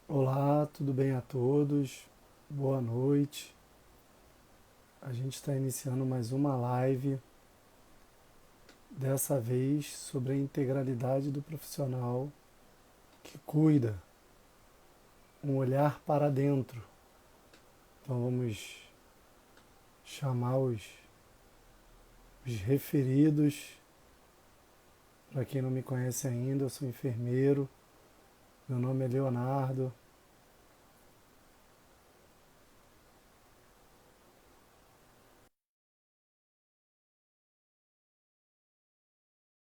Olá, tudo bem a todos? Boa noite. A gente está iniciando mais uma live, dessa vez sobre a integralidade do profissional que cuida, um olhar para dentro. Então vamos chamar os referidos. Para quem não me conhece ainda, eu sou enfermeiro, meu nome é Leonardo.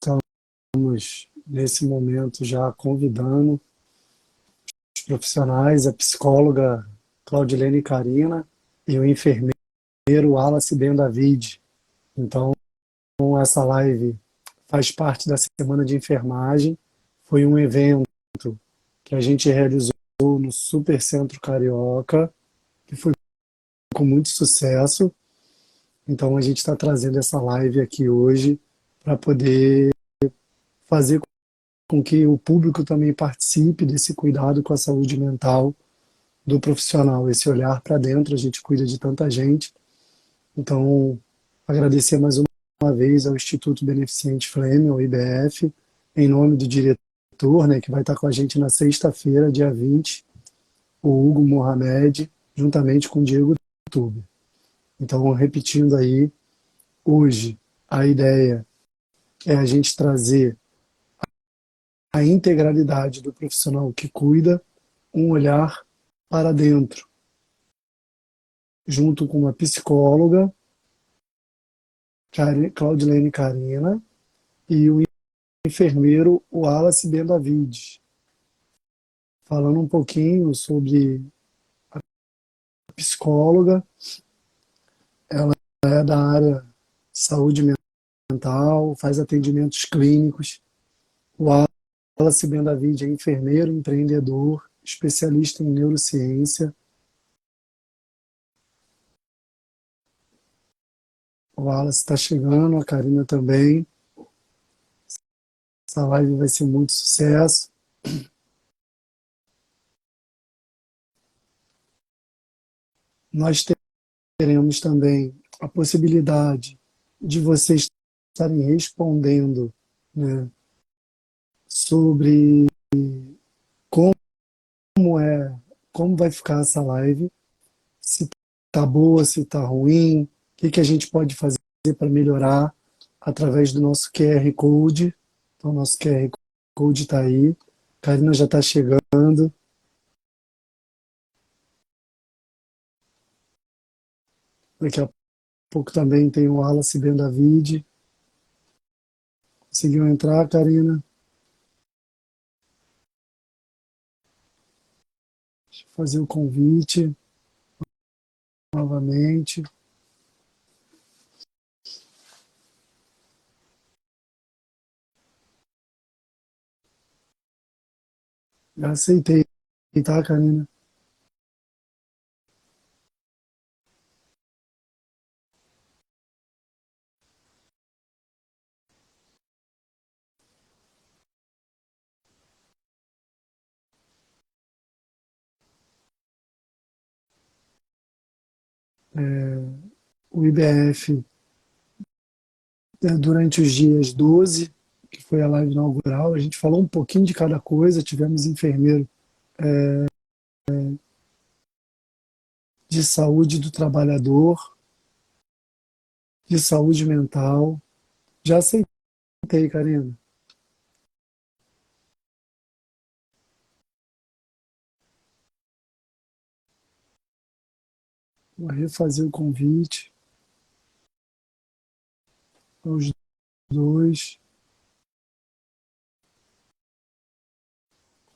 Estamos nesse momento já convidando os profissionais, a psicóloga Claudilene Carina e o enfermeiro Wallace Ben David. Então, essa live faz parte da Semana de Enfermagem. Foi um evento que a gente realizou no Super Centro Carioca, que foi com muito sucesso. Então, a gente está trazendo essa live aqui hoje para poder fazer com que o público também participe desse cuidado com a saúde mental do profissional, esse olhar para dentro. A gente cuida de tanta gente. Então, agradecer mais uma vez ao Instituto Beneficente Flêming, ao IBF, em nome do diretor, né, que vai estar com a gente na sexta-feira, dia 20, o Hugo Mohamed, juntamente com o Diego Tube. Então, repetindo aí, hoje a ideia é a gente trazer a integralidade do profissional que cuida, um olhar para dentro, junto com uma psicóloga, Claudilene Carina, e o enfermeiro Wallace Ben David, falando um pouquinho sobre a psicóloga. Ela é da área de saúde mental, faz atendimentos clínicos. O Wallace Ben David é enfermeiro, empreendedor, especialista em neurociência. O Wallace está chegando, a Karina também. Essa live vai ser muito sucesso. Nós teremos também a possibilidade de vocês estarem respondendo, né, sobre como é, como vai ficar essa live, se tá boa, se tá ruim, o que que a gente pode fazer para melhorar através do nosso QR Code. Então, nosso QR Code está aí. Karina já está chegando. Daqui a pouco também tem o Wallace Ben David. Conseguiu entrar, Karina? Deixa eu fazer o convite novamente. Já aceitei, tá, Karina? O IBF, durante os dias 12, que foi a live inaugural, a gente falou um pouquinho de cada coisa. Tivemos enfermeiro de saúde do trabalhador, de saúde mental. Já aceitei, Karina. Vou refazer o convite aos dois.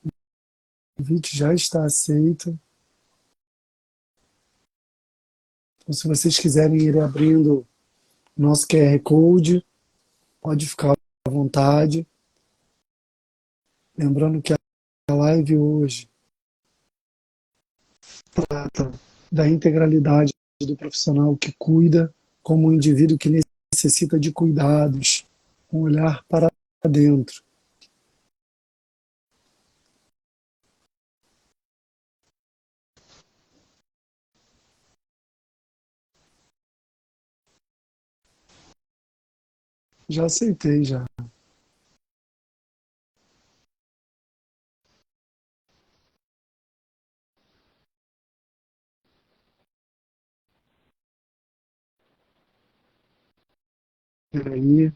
O convite já está aceito. Então, se vocês quiserem ir abrindo o nosso QR Code, pode ficar à vontade. Lembrando que a live hoje trata da integralidade do profissional que cuida, como um indivíduo que necessita de cuidados, um olhar para dentro. Já aceitei, já. Peraí.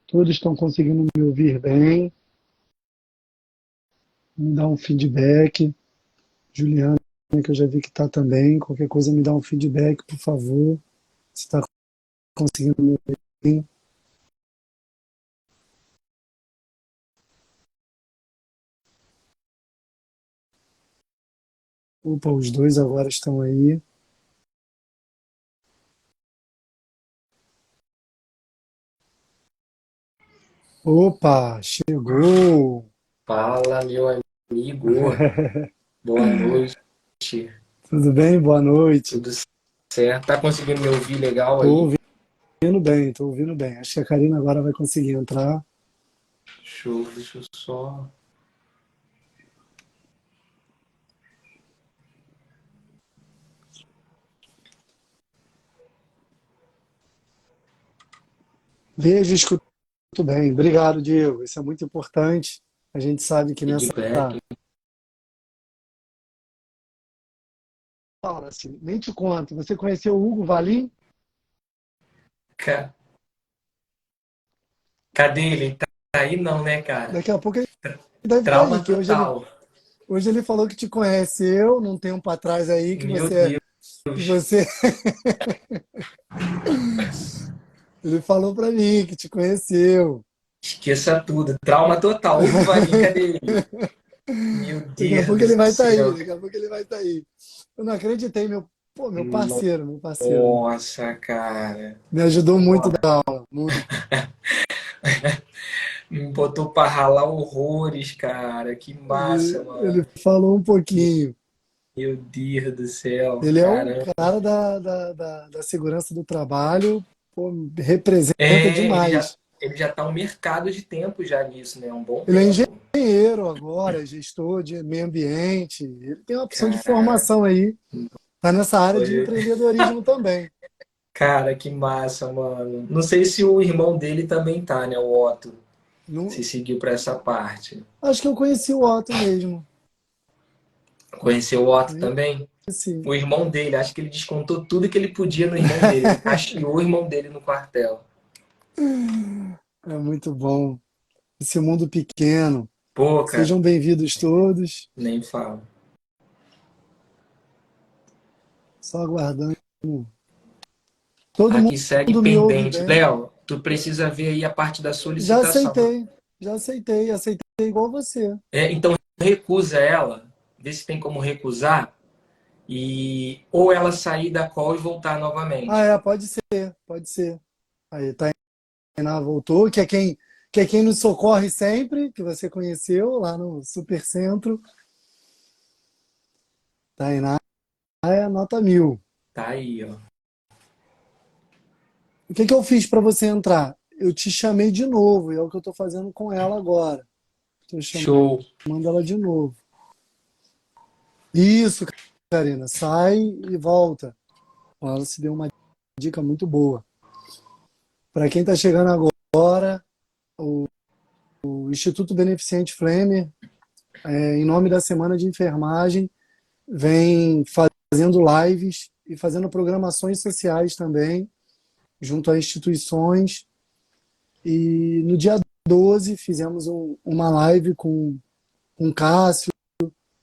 Todos estão conseguindo me ouvir bem. Me dá um feedback. Juliana, que eu já vi que está também. Qualquer coisa, me dá um feedback, por favor. Se está conseguindo me ouvir bem. Opa, os dois agora estão aí. Opa, chegou! Fala, meu amigo. Boa noite. Tudo bem? Boa noite. Tudo certo? Tá conseguindo me ouvir legal Estou aí? ouvindo bem, estou ouvindo bem. Acho que a Karina agora vai conseguir entrar. Show, deixa eu só. Vejo e escuto bem. Obrigado, Diego. Isso é muito importante. A gente sabe que nessa Feedback. hora, assim, nem te conto. Você conheceu o Hugo Valim? Ca- Cadê ele? Tá aí não, né, cara? Daqui a pouco ele deve estar Trauma aí, que total. hoje ele falou que te conheceu num tempo atrás aí, Meu Deus. que você, ele falou pra mim que te conheceu. Esqueça tudo. Trauma total. Hugo Valim, cadê ele? Meu Daqui a Deus pouco do ele vai estar aí, céu. daqui a pouco ele vai estar aí. Eu não acreditei, meu parceiro, meu parceiro. Nossa, cara. Me ajudou muito Porra. da aula, muito. Me botou pra ralar horrores, cara. Que massa, Ele mano. falou um pouquinho. Meu Deus do céu, Ele é o caramba. cara da segurança do trabalho, pô, representa É, demais. ele já tá um mercado de tempo já nisso, né? Um bom Ele é tempo. engenheiro agora, é gestor de meio ambiente. Ele tem uma opção de Cara, formação aí. Está nessa área de olha, empreendedorismo também. cara, que massa, mano. Não sei se o irmão dele também tá, né? O Otto, Não, se seguiu pra essa parte. acho que eu conheci o Otto mesmo. Conheceu o Otto também? Conheci. O irmão dele, acho que ele descontou tudo que ele podia no irmão dele. Ele cacheou o irmão dele no quartel. É muito bom. Esse mundo pequeno. Pô, cara, Sejam bem-vindos todos. nem falo. Só aguardando. Todo Aqui segue mundo me ouve pendente. bem. Léo, tu precisa ver aí a parte da Já solicitação. aceitei. Já aceitei. Aceitei igual você. Então recusa ela, vê se tem como recusar e ou ela sair da call e voltar Ah, novamente. é, pode ser. Pode ser. Aí, Tainá voltou, que é quem nos socorre sempre, que você conheceu lá no Supercentro. Tainá é nota 1000. Tá aí, ó. O que que eu fiz para você entrar? Eu te chamei de novo, e é o que eu estou fazendo com ela agora. Estou Show. chamando ela de novo. Isso, Karina, sai e volta. Ela se deu uma dica muito boa. Para quem está chegando agora, o Instituto Beneficente Flemmer, em nome da Semana de Enfermagem, vem fazendo lives e fazendo programações sociais também, junto a instituições. E no dia 12 fizemos uma live com Cássio,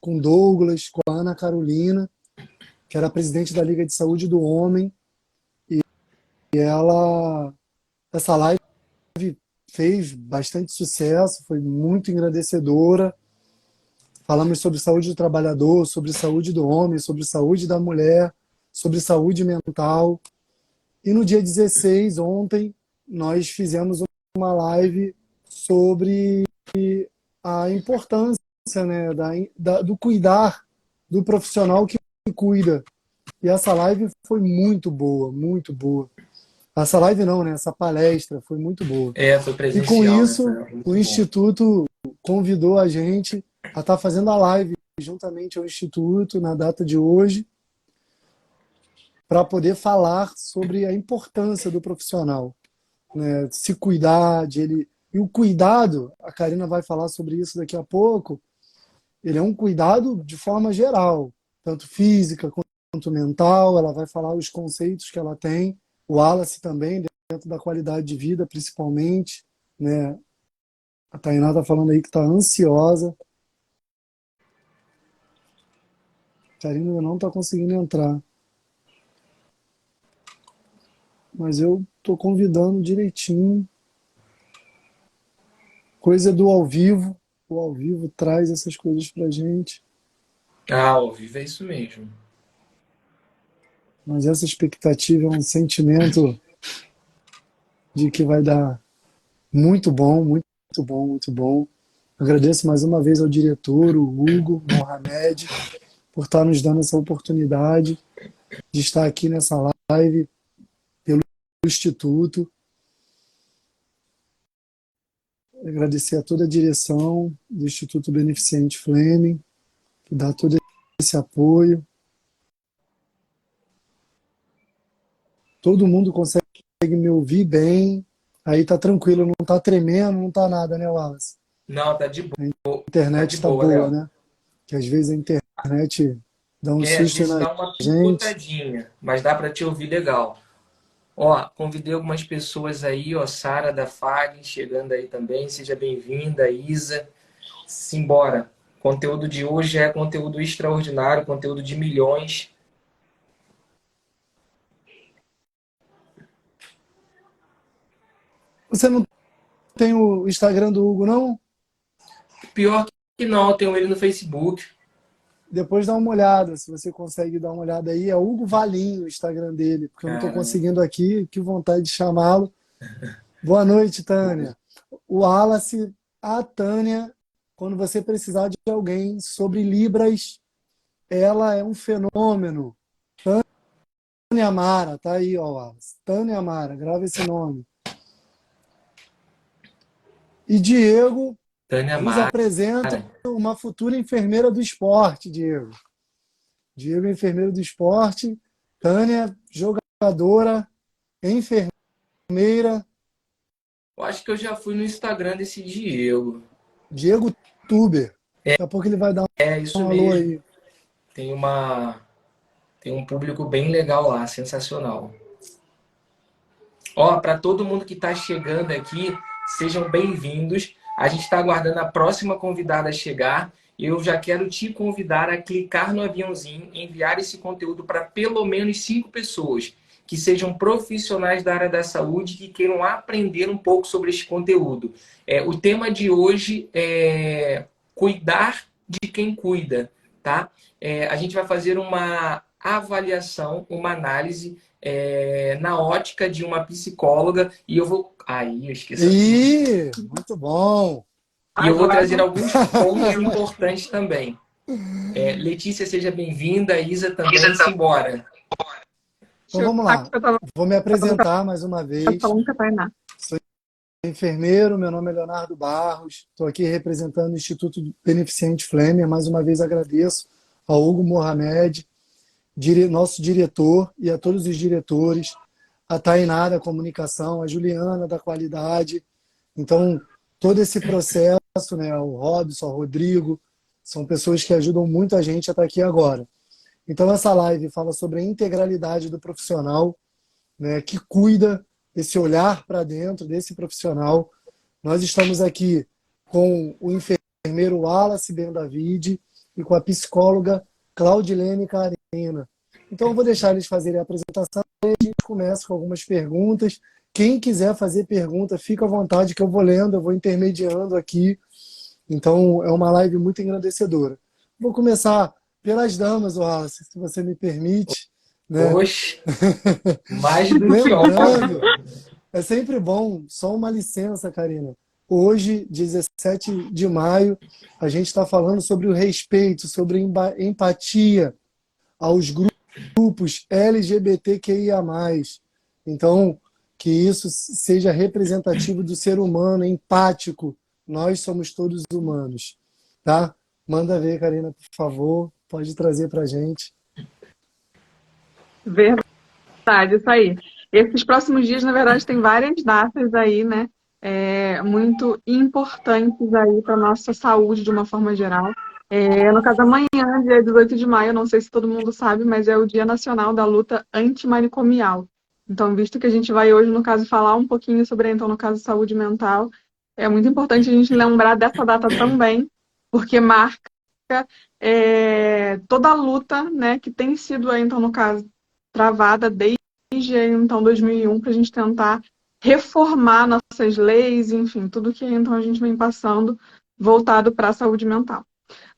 com Douglas, com a Ana Carolina, que era presidente da Liga de Saúde do Homem. E essa live fez bastante sucesso, foi muito engrandecedora. Falamos sobre saúde do trabalhador, sobre saúde do homem, sobre saúde da mulher, sobre saúde mental. E no dia 16, ontem, nós fizemos uma live sobre a importância, né, do cuidar do profissional que cuida. E essa live foi muito boa, muito boa. Essa live não, né? Essa palestra foi muito boa. Foi E com presencial, né? isso, Foi o muito bom. Instituto convidou a gente a estar fazendo a live juntamente ao Instituto na data de hoje. para poder falar sobre a importância do profissional, né? Se cuidar de ele. E o cuidado, a Karina vai falar sobre isso daqui a pouco, ele é um cuidado de forma geral, tanto física quanto mental. Ela vai falar os conceitos que ela tem, o Wallace também, dentro da qualidade de vida, principalmente, né? A Tainá está falando aí que está ansiosa. A Karina ainda não está conseguindo entrar. Mas eu estou convidando direitinho. Coisa do ao vivo. O ao vivo traz essas coisas pra gente. Ah, ao vivo é isso mesmo. Mas essa expectativa é um sentimento de que vai dar muito bom, muito bom, muito bom. Agradeço mais uma vez ao diretor, o Hugo Mohamed, por estar nos dando essa oportunidade de estar aqui nessa live pelo Instituto. Agradecer a toda a direção do Instituto Beneficente Fleming, que dá todo esse apoio. Todo mundo consegue me ouvir bem. Aí tá tranquilo, não tá tremendo, não tá nada, né, Wallace? Não, tá de A boa, tá de internet tá boa, boa, Léo. né? Que às vezes a internet dá um Às susto vezes na dá uma gente. picotadinha, mas dá para te ouvir legal. Ó, convidei algumas pessoas aí, ó, Sara da FAG chegando aí também, seja bem-vinda, Isa. Simbora. Conteúdo de hoje é conteúdo extraordinário, conteúdo de milhões. Você não tem o Instagram do Hugo, não? Pior que não, eu tenho ele no Facebook. Depois dá uma olhada, se você consegue dar uma olhada aí. É Hugo Valim o Instagram dele, porque eu não estou Caramba. conseguindo aqui, que vontade de chamá-lo. Boa noite, Tânia. O Wallace, a Tânia, quando você precisar de alguém sobre Libras, ela é um fenômeno. Tânia Mara, tá aí, ó, Wallace. Tânia Mara, grava esse nome. E Diego Tânia nos Mara. apresenta uma futura enfermeira do esporte, Diego. Diego é enfermeiro do esporte, Tânia, jogadora, enfermeira, Eu acho que eu já fui no Instagram desse Diego. Diego Tuber. Daqui a pouco ele vai dar É isso um alô mesmo. aí. Tem uma tem um público bem legal lá, sensacional. Ó, para todo mundo que está chegando aqui, sejam bem-vindos. A gente está aguardando a próxima convidada a chegar. Eu já quero te convidar a clicar no aviãozinho, enviar esse conteúdo para pelo menos 5 pessoas que sejam profissionais da área da saúde que queiram aprender um pouco sobre esse conteúdo. O tema de hoje é cuidar de quem cuida, tá? A gente vai fazer uma avaliação, uma análise na ótica de uma psicóloga e eu vou. Aí, eu esqueço tudo. Muito bom. E eu vou trazer Agora, alguns pontos importantes também. Letícia, seja bem-vinda. Isa também. Simbora. Então vamos aqui lá. eu tava Vou me apresentar mais uma vez. falando com a Tainá. Sou enfermeiro, meu nome é Leonardo Barros. Estou aqui representando o Instituto Beneficente Fleming. Mais uma vez agradeço ao Hugo Mohamed, nosso diretor, e a todos os diretores, a Tainá da comunicação, a Juliana da qualidade. Então, todo esse processo, né, o Robson, o Rodrigo, são pessoas que ajudam muito a gente a estar aqui agora. Então, essa live fala sobre a integralidade do profissional, né, que cuida esse olhar para dentro desse profissional. Nós estamos aqui com o enfermeiro Wallace Ben David e com a psicóloga Claudilene Carina. Então, eu vou deixar eles fazerem a apresentação e a gente começa com algumas perguntas. Quem quiser fazer pergunta, fica à vontade que eu vou lendo, eu vou intermediando aqui. Então, é uma live muito engrandecedora. Vou começar pelas damas, Wallace, se você me permite, né? Oxe, mais do que Lembrando, óbvio. é sempre bom, só uma licença, Karina. Hoje, 17 de maio, a gente está falando sobre o respeito, sobre empatia aos grupos LGBTQIA+. Então, que isso seja representativo do ser humano, empático. Nós somos todos humanos, tá? Manda ver, Karina, por favor. Pode trazer para a gente. Verdade, isso aí. Esses próximos dias, na verdade, tem várias datas aí, né? Muito importantes aí para a nossa saúde de uma forma geral. No caso, amanhã, dia 18 de maio, não sei se todo mundo sabe, mas é o Dia Nacional da Luta Antimanicomial. Então, visto que a gente vai hoje, no caso, falar um pouquinho sobre, então, no caso, saúde mental, é muito importante a gente lembrar dessa data também, porque marca toda a luta, né, que tem sido, então, no caso, travada desde então 2001 para a gente tentar reformar nossas leis, enfim, tudo que então a gente vem passando voltado para a saúde mental.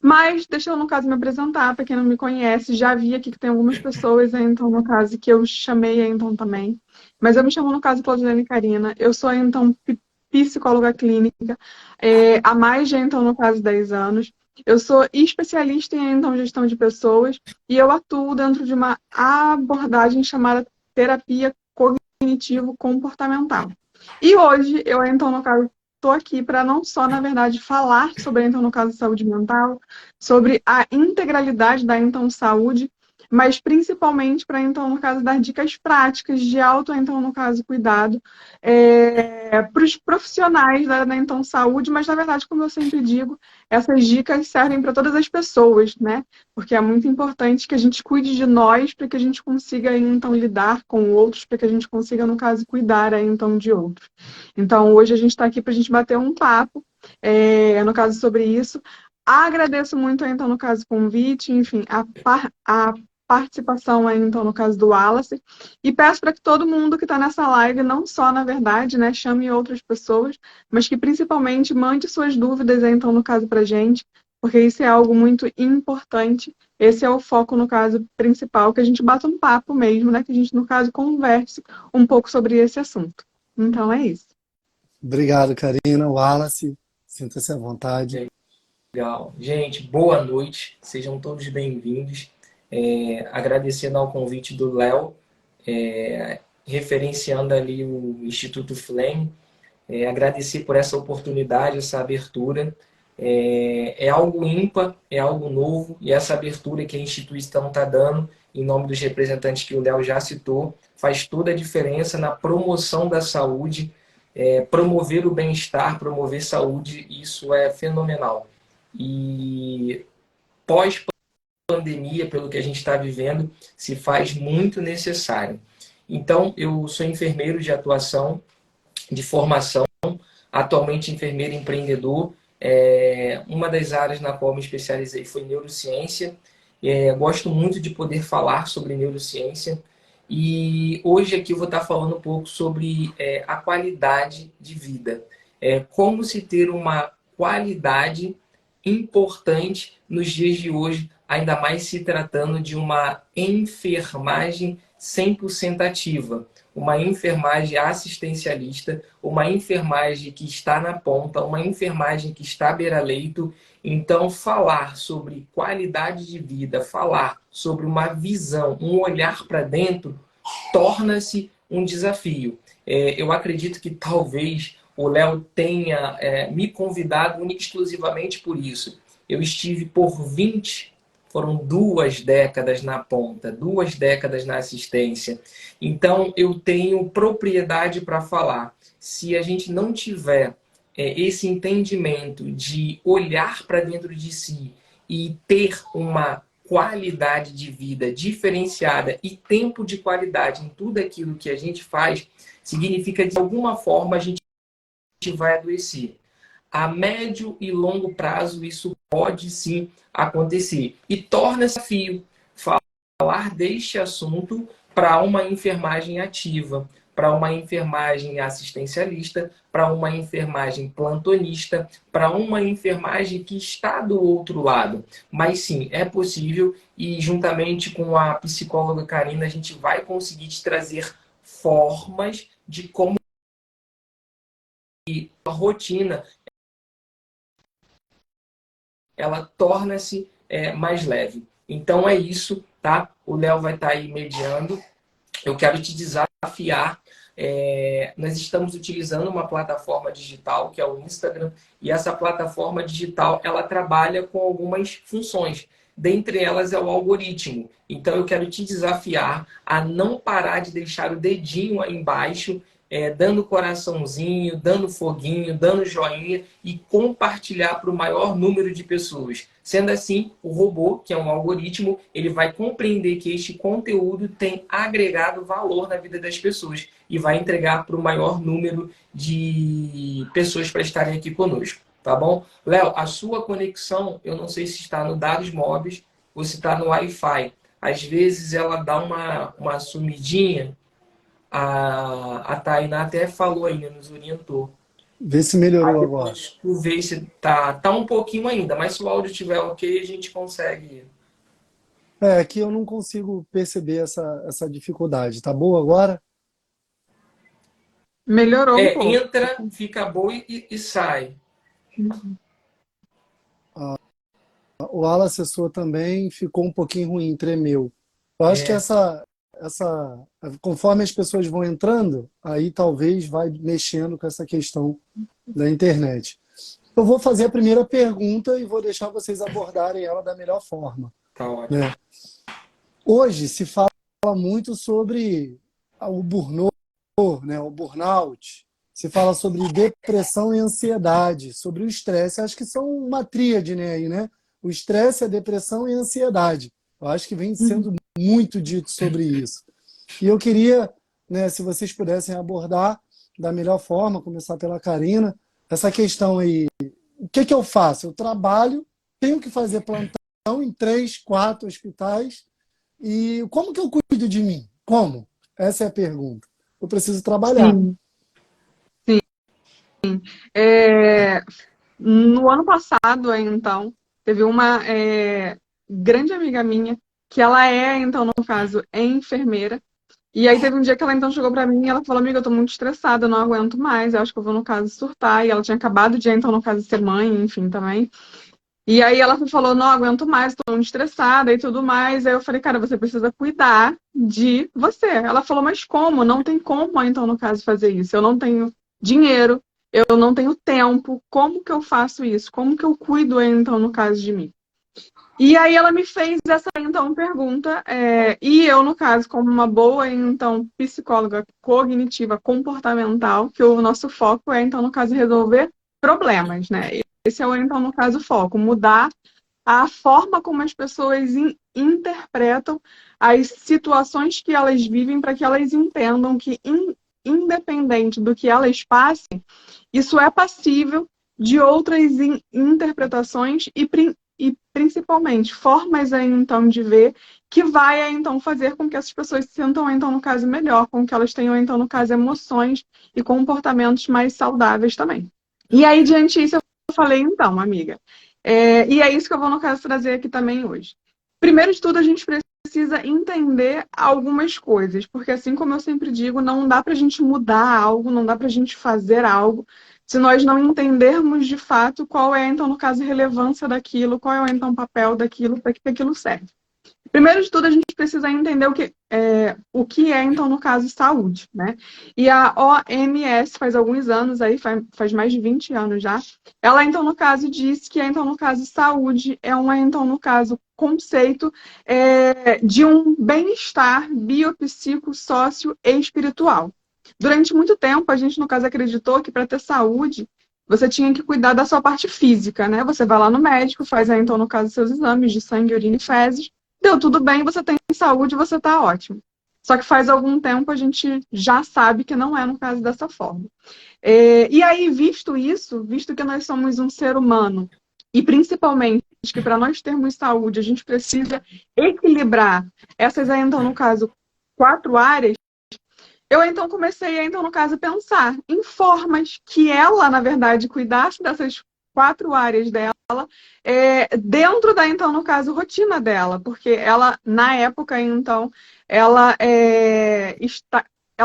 Mas deixa eu, no caso, me apresentar, para quem não me conhece, já vi aqui que tem algumas pessoas, então, no caso, que eu chamei, então, também. Mas eu me chamo, no caso, Claudilene Carina, eu sou, então, psicóloga clínica, há mais de, então, no caso, 10 anos. Eu sou especialista em, então, gestão de pessoas e eu atuo dentro de uma abordagem chamada terapia cognitivo-comportamental. E hoje eu, então, no caso, estou aqui para não só, na verdade, falar sobre, então, no caso, saúde mental, sobre a integralidade da, então, saúde, mas principalmente para, então, no caso, dar dicas práticas de auto, então, no caso, cuidado, para os profissionais da, então, saúde, mas, na verdade, como eu sempre digo, essas dicas servem para todas as pessoas, né? Porque é muito importante que a gente cuide de nós para que a gente consiga, então, lidar com outros, para que a gente consiga, no caso, cuidar, então, de outros. Então, hoje a gente está aqui para a gente bater um papo, no caso, sobre isso. Agradeço muito, então, no caso, o convite, enfim, a participação, então, no caso do Wallace. E peço para que todo mundo que está nessa live, não só, na verdade, né, chame outras pessoas, mas que principalmente mande suas dúvidas, então, no caso, para a gente, porque isso é algo muito importante. Esse é o foco, no caso, principal, que a gente bata um papo mesmo, né, que a gente, no caso, converse um pouco sobre esse assunto. Então, é isso. Obrigado, Karina. Wallace, sinta-se à vontade. Legal. Gente, boa noite. Sejam todos bem-vindos. Agradecendo ao convite do Léo, referenciando ali o Instituto Flame. Agradecer por essa oportunidade, essa abertura. É algo ímpar, é algo novo, e essa abertura que a instituição está dando, em nome dos representantes que o Léo já citou, faz toda a diferença na promoção da saúde, promover o bem-estar, promover saúde, isso é fenomenal. E pós-pandemia, pelo que a gente está vivendo, se faz muito necessário. Então, eu sou enfermeiro de atuação, de formação, atualmente enfermeiro empreendedor. Uma das áreas na qual me especializei foi neurociência. Gosto muito de poder falar sobre neurociência. E hoje aqui eu vou estar falando um pouco sobre a qualidade de vida. Como se ter uma qualidade importante nos dias de hoje, ainda mais se tratando de uma enfermagem 100% ativa, uma enfermagem assistencialista, uma enfermagem que está na ponta, uma enfermagem que está à beira-leito. Então, falar sobre qualidade de vida, falar sobre uma visão, um olhar para dentro, torna-se um desafio. Eu acredito que talvez o Léo tenha me convidado única e exclusivamente por isso. Eu estive por 20, foram 2 décadas na ponta, 2 décadas na assistência. Então, eu tenho propriedade para falar. Se a gente não tiver esse entendimento de olhar para dentro de si e ter uma qualidade de vida diferenciada e tempo de qualidade em tudo aquilo que a gente faz, significa que de alguma forma a gente vai adoecer. A médio e longo prazo isso pode sim acontecer. E torna-se desafio falar deste assunto para uma enfermagem ativa, para uma enfermagem assistencialista, para uma enfermagem plantonista, para uma enfermagem que está do outro lado. Mas sim, é possível e juntamente com a psicóloga Karina a gente vai conseguir te trazer formas de como a rotina ela torna-se mais leve. Então é isso, tá? O Léo vai estar aí mediando. Eu quero te desafiar. Nós estamos utilizando uma plataforma digital que é o Instagram, e essa plataforma digital ela trabalha com algumas funções. dentre elas é o algoritmo. Então eu quero te desafiar a não parar de deixar o dedinho aí embaixo, dando coraçãozinho, dando foguinho, dando joinha e compartilhar para o maior número de pessoas. Sendo assim, o robô, que é um algoritmo, ele vai compreender que este conteúdo tem agregado valor na vida das pessoas e vai entregar para o maior número de pessoas para estarem aqui conosco. Tá bom? Léo, a sua conexão, eu não sei se está no dados móveis ou se está no Wi-Fi. Às vezes ela dá uma sumidinha. A Tainá até falou aí, né, nos orientou. Vê se melhorou Aí agora. depois tu vê se tá um pouquinho ainda, mas se o áudio estiver ok, a gente consegue. Aqui eu não consigo perceber essa dificuldade. Tá boa agora? Melhorou um pouco. Entra, fica boa e sai. O Wallace sua também ficou um pouquinho ruim, tremeu. Eu acho que conforme as pessoas vão entrando, aí talvez vai mexendo com essa questão da internet. Eu vou fazer a primeira pergunta e vou deixar vocês abordarem ela da melhor forma. Tá ótimo. Né? Hoje se fala muito sobre o burnout, né? O burnout. Se fala sobre depressão e ansiedade, sobre o estresse. Acho que são uma tríade, né, aí, né? O estresse, a depressão e a ansiedade. Eu acho que vem sendo muito dito sobre isso. E eu queria, né, se vocês pudessem abordar da melhor forma, começar pela Karina, essa questão aí. O que eu faço? Eu trabalho, tenho que fazer plantão em 3, 4 hospitais. E como que eu cuido de mim? Como? Essa é a pergunta. Eu preciso trabalhar. Sim. No ano passado, então, teve uma grande amiga minha, que ela então, no caso, é enfermeira. E aí teve um dia que ela então chegou pra mim e ela falou, amiga, eu tô muito estressada, eu não aguento mais, eu acho que eu vou, no caso, surtar. E ela tinha acabado de, então, no caso, ser mãe, enfim, também. E aí ela falou, não aguento mais, tô muito estressada e tudo mais. Aí eu falei, cara, você precisa cuidar de você. Ela falou, mas como? Não tem como, então, no caso, fazer isso. Eu não tenho dinheiro, eu não tenho tempo. Como que eu faço isso? Como que eu cuido, então, no caso de mim? E aí ela me fez essa, então, pergunta. E eu, no caso, como uma boa, então, psicóloga cognitiva comportamental, que o nosso foco então, no caso, resolver problemas, né? Esse é, então, no caso, o foco. Mudar a forma como as pessoas interpretam as situações que elas vivem para que elas entendam que, independente do que elas passem, isso é passível de outras interpretações e principalmente formas então de ver que vai então fazer com que essas pessoas se sintam então no caso melhor, com que elas tenham então no caso emoções e comportamentos mais saudáveis também. E aí diante disso eu falei então, amiga, e é isso que eu vou no caso trazer aqui também hoje. Primeiro de tudo a gente precisa entender algumas coisas, porque assim como eu sempre digo, não dá pra gente mudar algo, não dá pra gente fazer algo se nós não entendermos de fato qual é, então, no caso, a relevância daquilo, qual é, então, o papel daquilo, para que aquilo serve. Primeiro de tudo, a gente precisa entender o que é, então, no caso, saúde, né? E a OMS, faz alguns anos, aí, faz mais de 20 anos já, ela, então, no caso, diz que, então, no caso, saúde é então, no caso, conceito de um bem-estar biopsico, sócio e espiritual. Durante muito tempo, a gente, no caso, acreditou que para ter saúde, você tinha que cuidar da sua parte física, né? Você vai lá no médico, faz aí, então, no caso, seus exames de sangue, urina e fezes, deu tudo bem, você tem saúde, você está ótimo. Só que faz algum tempo a gente já sabe que não é no caso dessa forma. E aí, visto isso, visto que nós somos um ser humano, e principalmente que para nós termos saúde, a gente precisa equilibrar essas aí, então, no caso, 4 áreas, eu então comecei a, então, no caso, pensar em formas que ela, na verdade, cuidasse dessas 4 áreas dela dentro da, então, no caso, rotina dela. Porque ela, na época, então, ela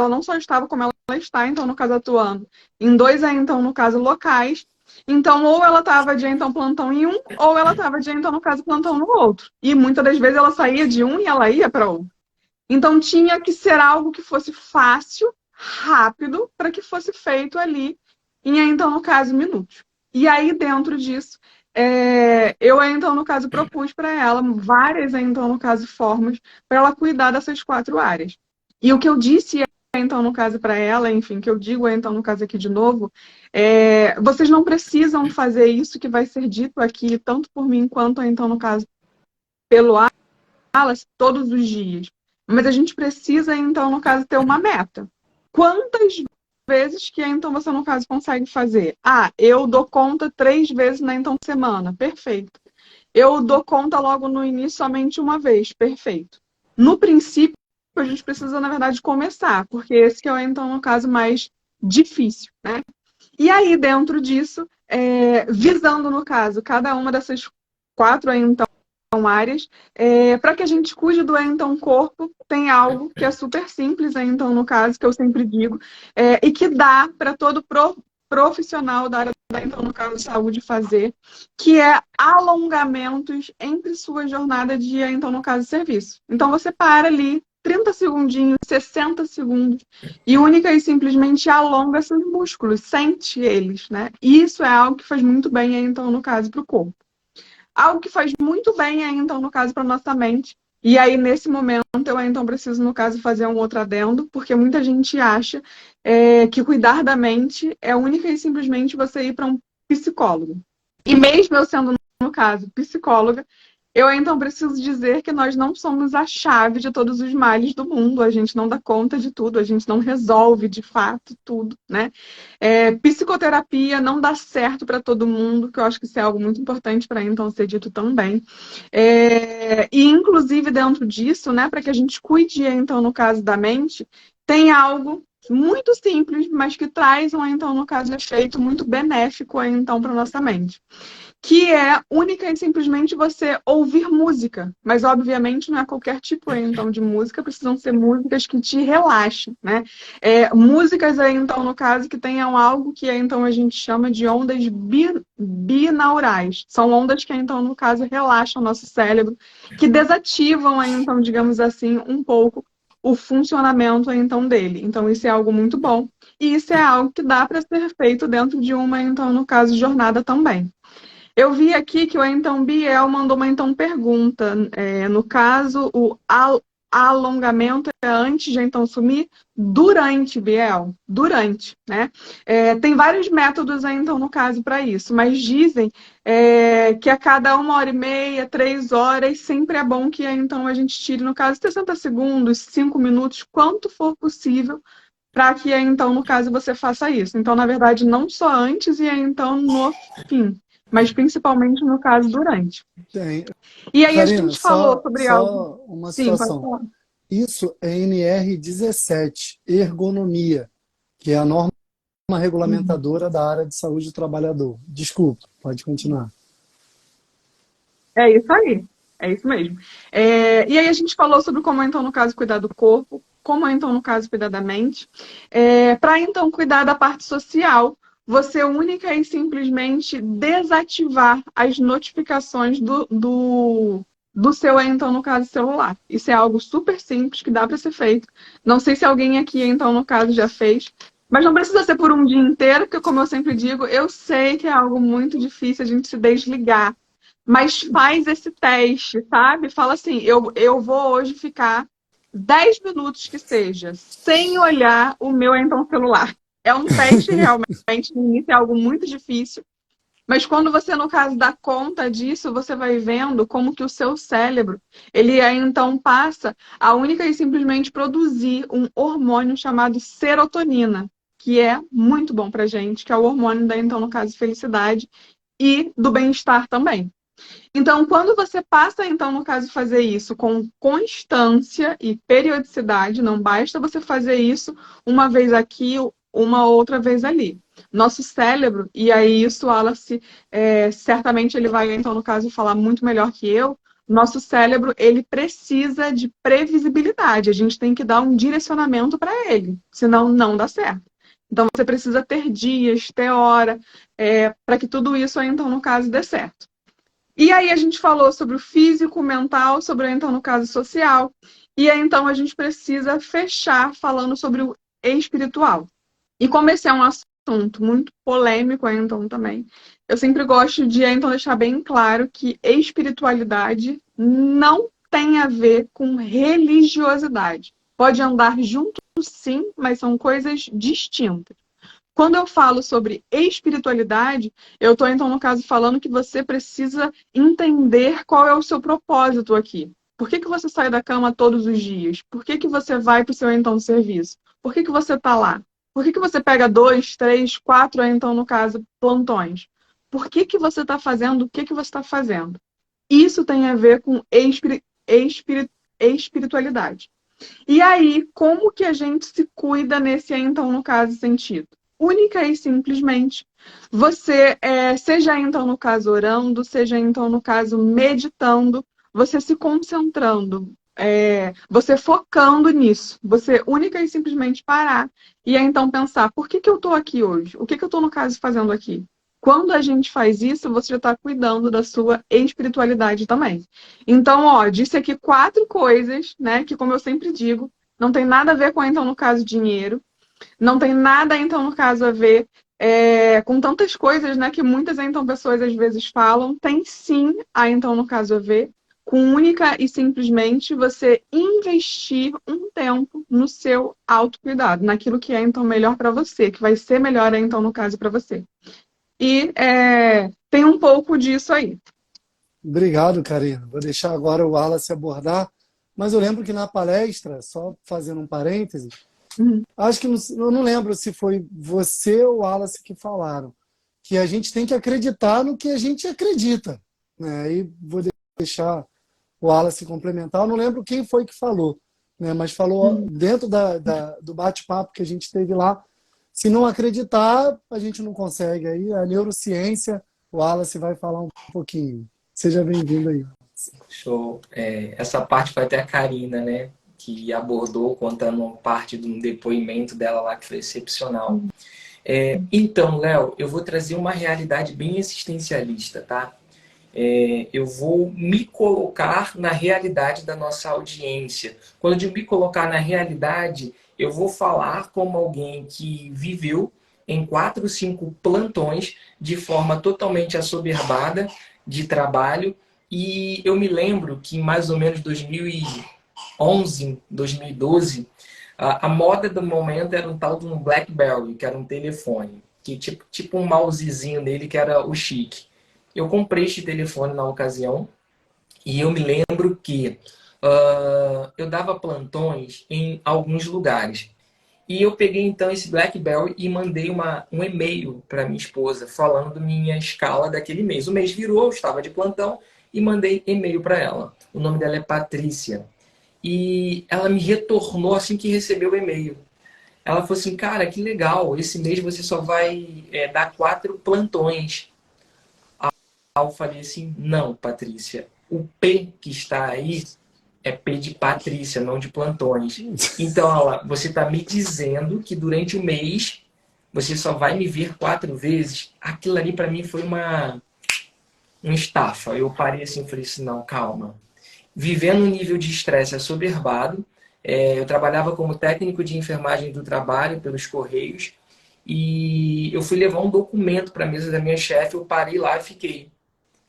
não só estava como ela está, então, no caso, atuando em 2, então, no caso, locais. Então, ou ela estava de, então, plantão em um, ou ela estava de, então, no caso, plantão no outro. E muitas das vezes ela saía de um e ela ia para outro. Então, tinha que ser algo que fosse fácil, rápido, para que fosse feito ali em, então, no caso, minutos. E aí, dentro disso, eu, então, no caso, propus para ela várias, então, no caso, formas para ela cuidar dessas 4 áreas. E o que eu disse, então, no caso, para ela, enfim, que eu digo, então, no caso aqui de novo, vocês não precisam fazer isso que vai ser dito aqui, tanto por mim quanto, então, no caso, pelo Wallace, todos os dias. Mas a gente precisa, então, no caso, ter uma meta. Quantas vezes que, então, você, no caso, consegue fazer? Eu dou conta 3 vezes na, então, semana. Perfeito. Eu dou conta logo no início somente uma vez. Perfeito. No princípio, a gente precisa, na verdade, começar, porque esse que é, então, no caso, mais difícil, né? E aí, dentro disso, visando, no caso, cada uma dessas 4, então, áreas, para que a gente cuide do então corpo, tem algo que é super simples, então, no caso, que eu sempre digo, e que dá para todo profissional da área da, então, no caso, saúde fazer, que é alongamentos entre sua jornada de, então, no caso, serviço. Então, você para ali 30 segundinhos, 60 segundos, e única e simplesmente alonga seus músculos, sente eles, né? E isso é algo que faz muito bem, então, no caso, para o corpo. Algo que faz muito bem, então, no caso, para nossa mente. E aí, nesse momento, eu, então, preciso, no caso, fazer um outro adendo, porque muita gente acha que cuidar da mente é única e simplesmente você ir para um psicólogo. E mesmo eu sendo, no caso, psicóloga, eu, então, preciso dizer que nós não somos a chave de todos os males do mundo. A gente não dá conta de tudo, a gente não resolve, de fato, tudo, né? Psicoterapia não dá certo para todo mundo, que eu acho que isso é algo muito importante para, então, ser dito também. E, inclusive, dentro disso, né, para que a gente cuide, então, no caso da mente, tem algo muito simples, mas que traz, então, no caso, efeito muito benéfico, então, para nossa mente, que é única e simplesmente você ouvir música. Mas, obviamente, não é qualquer tipo, então, de música, precisam ser músicas que te relaxem, né? Músicas, então, no caso, que tenham algo que, então, a gente chama de ondas binaurais. São ondas que, então, no caso, relaxam o nosso cérebro, que desativam, então, digamos assim, um pouco o funcionamento, então, dele. Então, isso é algo muito bom. E isso é algo que dá para ser feito dentro de uma, então, no caso, jornada também. Eu vi aqui que o então Biel mandou uma então pergunta. No caso, o alongamento é antes de então sumir? Durante, Biel. Durante, né? Tem vários métodos então no caso para isso, mas dizem que a cada 1h30, 3 horas, sempre é bom que então a gente tire, no caso, 60 segundos, 5 minutos, quanto for possível, para que então, no caso, você faça isso. Então, na verdade, não só antes e então no fim, mas principalmente no caso durante. Tem. E aí a Karina, gente falou sobre algo. só uma Sim, pode situação. falar. Isso é NR17, ergonomia, que é a norma regulamentadora da área de saúde do trabalhador. Desculpa, pode continuar. É isso aí. É isso mesmo. E aí a gente falou sobre como, então, no caso, cuidar do corpo, como, então, no caso, cuidar da mente. Para, então, cuidar da parte social, você única e simplesmente desativar as notificações do seu, então, no caso, celular. Isso é algo super simples que dá para ser feito. Não sei se alguém aqui, então, no caso, já fez. Mas não precisa ser por um dia inteiro, porque, como eu sempre digo, eu sei que é algo muito difícil a gente se desligar. Mas faz esse teste, sabe? Fala assim, eu vou hoje ficar 10 minutos que seja, sem olhar o meu então celular. É um teste realmente, no início é algo muito difícil, mas quando você, no caso, dá conta disso, você vai vendo como que o seu cérebro, ele então passa a única e simplesmente produzir um hormônio chamado serotonina, que é muito bom pra gente, que é o hormônio da, então, no caso, felicidade e do bem-estar também. Então, quando você passa, então, no caso, fazer isso com constância e periodicidade, não basta você fazer isso uma vez aqui, uma outra vez ali. Nosso cérebro, e aí isso, Wallace, certamente ele vai, então, no caso, falar muito melhor que eu, nosso cérebro, ele precisa de previsibilidade. A gente tem que dar um direcionamento para ele, senão não dá certo. Então, você precisa ter dias, ter hora, para que tudo isso, então, no caso, dê certo. E aí a gente falou sobre o físico, o mental, sobre, então, no caso, social. E aí, então, a gente precisa fechar falando sobre o espiritual. E como esse é um assunto assunto muito polêmico, então, também. Eu sempre gosto de, então, deixar bem claro que espiritualidade não tem a ver com religiosidade. Pode andar junto, sim, mas são coisas distintas. Quando eu falo sobre espiritualidade, eu estou, então, no caso, falando que você precisa entender qual é o seu propósito aqui. Por que que você sai da cama todos os dias? Por que que você vai para o seu, então, serviço? Por que que você está lá? Por que que você pega 2, 3, 4, então, no caso, plantões? Por que que você está fazendo o que que você está fazendo? Isso tem a ver com espiritualidade. E aí, como que a gente se cuida nesse, então, no caso, sentido? Única e simplesmente, você, seja então no caso orando, seja então no caso meditando, você se concentrando, você focando nisso, você única e simplesmente parar e aí, então pensar, por que que eu estou aqui hoje? O que que eu estou, no caso, fazendo aqui? Quando a gente faz isso, você já está cuidando da sua espiritualidade também. Então, ó, disse aqui 4 coisas, né, que como eu sempre digo, não tem nada a ver com, então, no caso, dinheiro, não tem nada, então, no caso, a ver com tantas coisas, né, que muitas, então, pessoas às vezes falam. Tem sim, então, no caso, a ver com única e simplesmente você investir um tempo no seu autocuidado, naquilo que é, então, melhor para você, que vai ser melhor, então, no caso, para você. E tem um pouco disso aí. Obrigado, Karina. Vou deixar agora o Wallace abordar, mas eu lembro que na palestra, só fazendo um parêntese, Uhum. acho que eu não lembro se foi você ou o Wallace que falaram, que a gente tem que acreditar no que a gente acredita, né? Aí vou deixar o Wallace complementar. Eu não lembro quem foi que falou, né? Mas falou Uhum. dentro do bate-papo que a gente teve lá. Se não acreditar, a gente não consegue. Aí a neurociência, o Wallace vai falar um pouquinho. Seja bem-vindo aí. Show. Essa parte foi até a Karina, né? Que abordou, contando parte de um depoimento dela lá que foi excepcional. Então, Léo, eu vou trazer uma realidade bem existencialista, tá? Eu vou me colocar na realidade da nossa audiência. Quando eu digo me colocar na realidade, eu vou falar como alguém que viveu em 4, 5 plantões de forma totalmente assoberbada de trabalho. E eu me lembro que em mais ou menos 2011, 2012, a moda do momento era um tal de um BlackBerry, que era um telefone, que tipo um mousezinho nele que era o chique. Eu comprei este telefone na ocasião e eu me lembro que eu dava plantões em alguns lugares. E eu peguei então esse BlackBerry e mandei um e-mail para minha esposa falando minha escala daquele mês. O mês virou, eu estava de plantão e mandei e-mail para ela. O nome dela é Patrícia. E ela me retornou assim que recebeu o e-mail. Ela falou assim, cara, que legal, esse mês você só vai dar 4 plantões. Eu falei assim, não, Patrícia, o P que está aí é P de Patrícia, não de plantões. Então, olha, você está me dizendo que durante o mês você só vai me ver 4 vezes? Aquilo ali para mim foi um estafa. Eu parei assim e falei assim, não, calma. Vivendo um nível de estresse assoberbado, eu trabalhava como técnico de enfermagem do trabalho pelos Correios e eu fui levar um documento para a mesa da minha chefe, eu parei lá e fiquei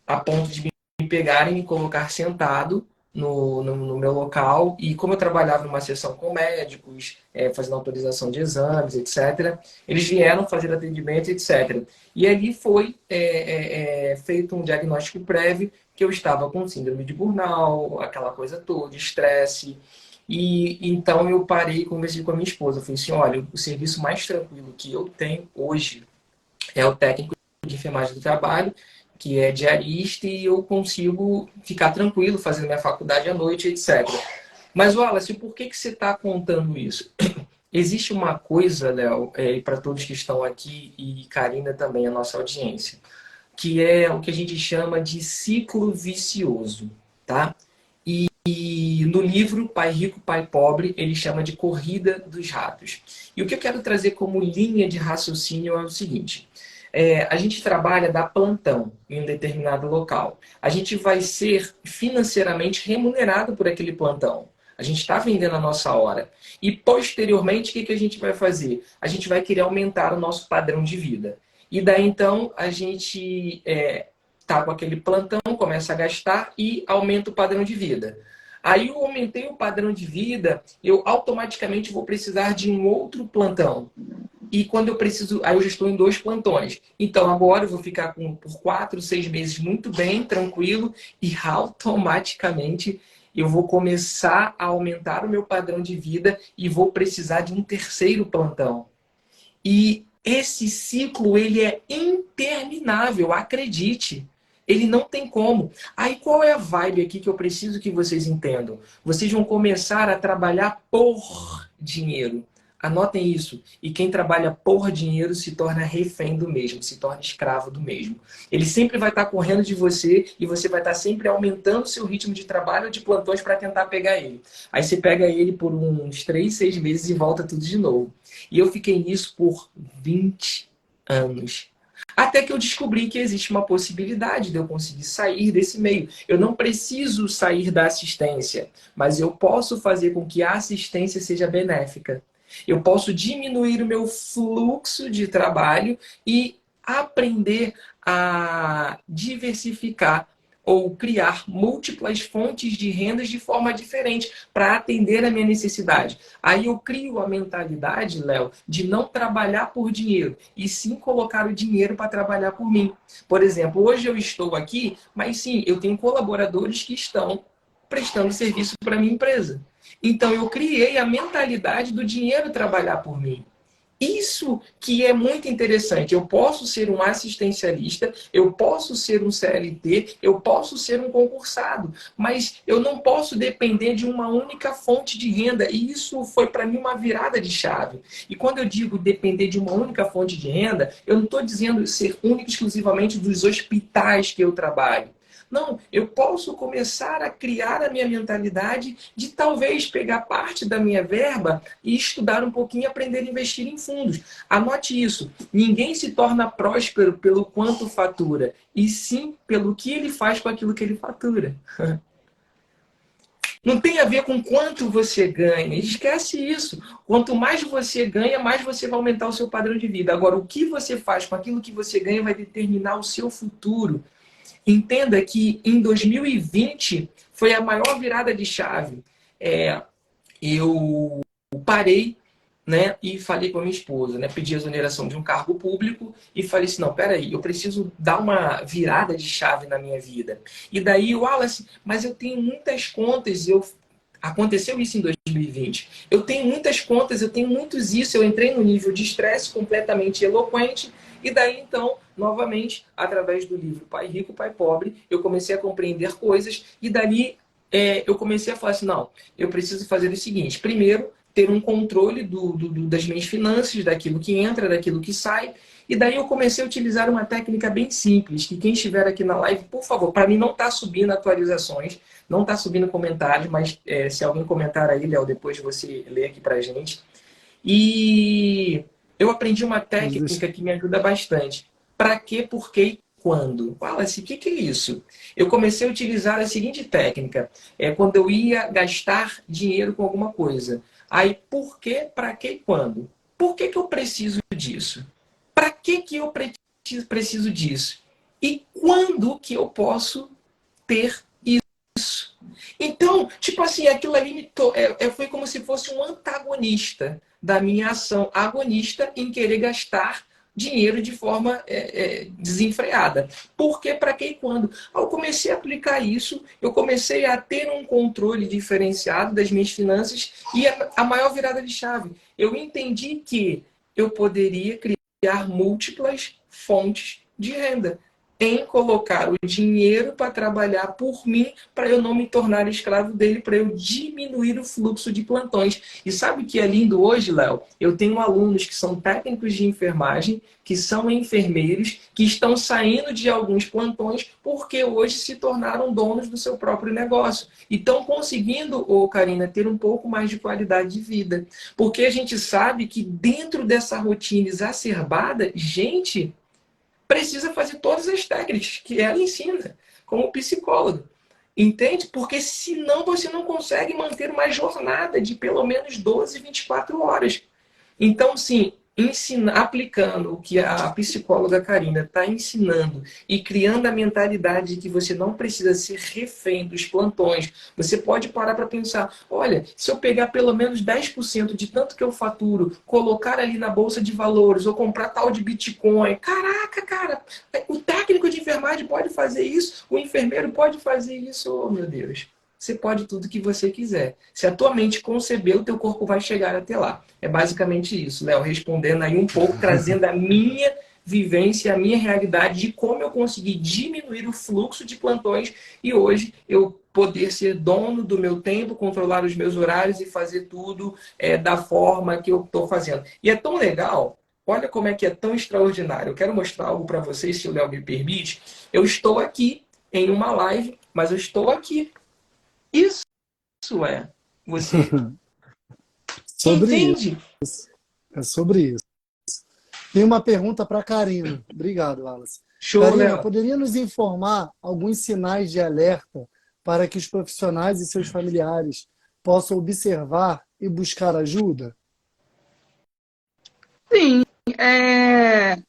a ponto de me pegarem e me colocar sentado no meu local. E como eu trabalhava numa sessão com médicos, fazendo autorização de exames, etc., eles vieram fazer atendimento, etc. E ali foi feito um diagnóstico prévio que eu estava com síndrome de burnout, aquela coisa toda, estresse. E então eu parei e conversei com a minha esposa. Eu falei assim, olha, o serviço mais tranquilo que eu tenho hoje é o técnico de enfermagem do trabalho, que é diarista, e eu consigo ficar tranquilo fazendo minha faculdade à noite, etc. Mas, Wallace, por que você está contando isso? Existe uma coisa, Léo, para todos que estão aqui, e Karina também, a nossa audiência, que é o que a gente chama de ciclo vicioso, tá? E no livro Pai Rico, Pai Pobre, ele chama de Corrida dos Ratos. E o que eu quero trazer como linha de raciocínio é o seguinte: a gente trabalha da plantão em um determinado local. A gente vai ser financeiramente remunerado por aquele plantão. A gente está vendendo a nossa hora. E posteriormente, o que a gente vai fazer? A gente vai querer aumentar o nosso padrão de vida. E daí então a gente tá com aquele plantão, começa a gastar e aumenta o padrão de vida. Aí eu aumentei o padrão de vida, eu automaticamente vou precisar de um outro plantão. E quando eu preciso, aí eu já estou em 2 plantões. Então agora eu vou ficar por 4, 6 meses muito bem, tranquilo, e automaticamente eu vou começar a aumentar o meu padrão de vida e vou precisar de um terceiro plantão. E esse ciclo, ele é interminável, acredite. Ele não tem como. Aí qual é a vibe aqui que eu preciso que vocês entendam? Vocês vão começar a trabalhar por dinheiro. Anotem isso. E quem trabalha por dinheiro se torna refém do mesmo, se torna escravo do mesmo. Ele sempre vai estar correndo de você e você vai estar sempre aumentando o seu ritmo de trabalho ou de plantões para tentar pegar ele. Aí você pega ele por uns 3, 6 meses e volta tudo de novo. E eu fiquei nisso por 20 anos. Até que eu descobri que existe uma possibilidade de eu conseguir sair desse meio. Eu não preciso sair da assistência, mas eu posso fazer com que a assistência seja benéfica. Eu posso diminuir o meu fluxo de trabalho e aprender a diversificar ou criar múltiplas fontes de rendas de forma diferente para atender a minha necessidade. Aí eu crio a mentalidade, Léo, de não trabalhar por dinheiro, e sim colocar o dinheiro para trabalhar por mim. Por exemplo, hoje eu estou aqui, mas sim, eu tenho colaboradores que estão prestando serviço para a minha empresa. Então eu criei a mentalidade do dinheiro trabalhar por mim. Isso que é muito interessante. Eu posso ser um assistencialista, eu posso ser um CLT, eu posso ser um concursado, mas eu não posso depender de uma única fonte de renda. E isso foi para mim uma virada de chave. E quando eu digo depender de uma única fonte de renda, eu não estou dizendo ser único exclusivamente dos hospitais que eu trabalho. Não, eu posso começar a criar a minha mentalidade de talvez pegar parte da minha verba e estudar um pouquinho e aprender a investir em fundos. Anote isso. Ninguém se torna próspero pelo quanto fatura, e sim pelo que ele faz com aquilo que ele fatura. Não tem a ver com quanto você ganha. Esquece isso. Quanto mais você ganha, mais você vai aumentar o seu padrão de vida. Agora, o que você faz com aquilo que você ganha vai determinar o seu futuro. Entenda que em 2020 foi a maior virada de chave. Eu parei, né, e falei com a minha esposa, né, pedi a exoneração de um cargo público e falei assim, não, peraí, eu preciso dar uma virada de chave na minha vida. E daí, Wallace, mas eu tenho muitas contas, aconteceu isso em 2020. Eu tenho muitas contas, eu tenho muitos isso, eu entrei no nível de estresse completamente eloquente. E daí, então, novamente, através do livro Pai Rico, Pai Pobre, eu comecei a compreender coisas e dali eu comecei a falar assim, não, eu preciso fazer o seguinte, primeiro, ter um controle das minhas finanças, daquilo que entra, daquilo que sai, e daí eu comecei a utilizar uma técnica bem simples, que quem estiver aqui na live, por favor, para mim não está subindo atualizações, não está subindo comentários, mas se alguém comentar aí, Léo, depois você lê aqui para a gente. E eu aprendi uma técnica que me ajuda bastante. Para quê, por quê e quando? Fala-se, o que é isso? Eu comecei a utilizar a seguinte técnica. Quando eu ia gastar dinheiro com alguma coisa. Aí, por quê, para quê e quando? Por que eu preciso disso? Para que eu preciso disso? E quando que eu posso ter isso? Então, tipo assim, aquilo ali foi como se fosse um antagonista da minha ação agonista em querer gastar dinheiro de forma desenfreada. Por quê, para quê e quando? Ao comecei a aplicar isso, eu comecei a ter um controle diferenciado das minhas finanças e a maior virada de chave. Eu entendi que eu poderia criar múltiplas fontes de renda em colocar o dinheiro para trabalhar por mim, para eu não me tornar escravo dele, para eu diminuir o fluxo de plantões. E sabe o que é lindo hoje, Léo? Eu tenho alunos que são técnicos de enfermagem, que são enfermeiros, que estão saindo de alguns plantões porque hoje se tornaram donos do seu próprio negócio. E estão conseguindo, Karina, ter um pouco mais de qualidade de vida. Porque a gente sabe que dentro dessa rotina exacerbada, gente precisa fazer todas as técnicas que ela ensina como psicólogo. Entende? Porque senão você não consegue manter uma jornada de pelo menos 12, 24 horas. Então, sim, aplicando o que a psicóloga Karina está ensinando e criando a mentalidade de que você não precisa ser refém dos plantões, você pode parar para pensar, olha, se eu pegar pelo menos 10% de tanto que eu faturo, colocar ali na bolsa de valores ou comprar tal de Bitcoin, caraca, cara, o técnico de enfermagem pode fazer isso, o enfermeiro pode fazer isso, oh meu Deus. Você pode tudo que você quiser. Se a tua mente conceber, o teu corpo vai chegar até lá. É basicamente isso, Léo, respondendo aí um pouco, trazendo a minha vivência, a minha realidade de como eu consegui diminuir o fluxo de plantões e hoje eu poder ser dono do meu tempo, controlar os meus horários e fazer tudo da forma que eu estou fazendo. E é tão legal, olha como é que é tão extraordinário. Eu quero mostrar algo para vocês, se o Léo me permite. Eu estou aqui em uma live, mas eu estou aqui. Isso é você. Sobre Entende? isso. É sobre isso. Tem uma pergunta para a Karina. Obrigado, Wallace. Show, Karina, Léo. poderia nos informar alguns sinais de alerta para que os profissionais e seus familiares possam observar e buscar ajuda? Sim,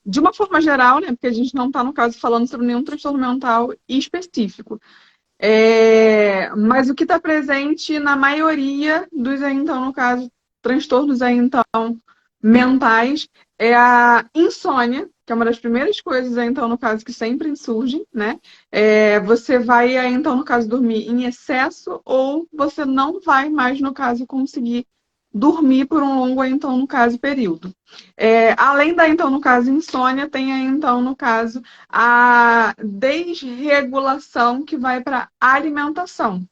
de uma forma geral, né, porque a gente não está, no caso, falando sobre nenhum transtorno mental específico. Mas o que está presente na maioria dos, aí, então, no caso, transtornos aí, então, mentais, é a insônia, que é uma das primeiras coisas, aí, então, no caso, que sempre surgem, né? Você vai, aí, então, no caso, dormir em excesso ou você não vai mais, no caso, conseguir dormir por um longo, aí, então, no caso, período. Além da, então, no caso, insônia, tem aí, então, no caso, a desregulação que vai para a alimentação.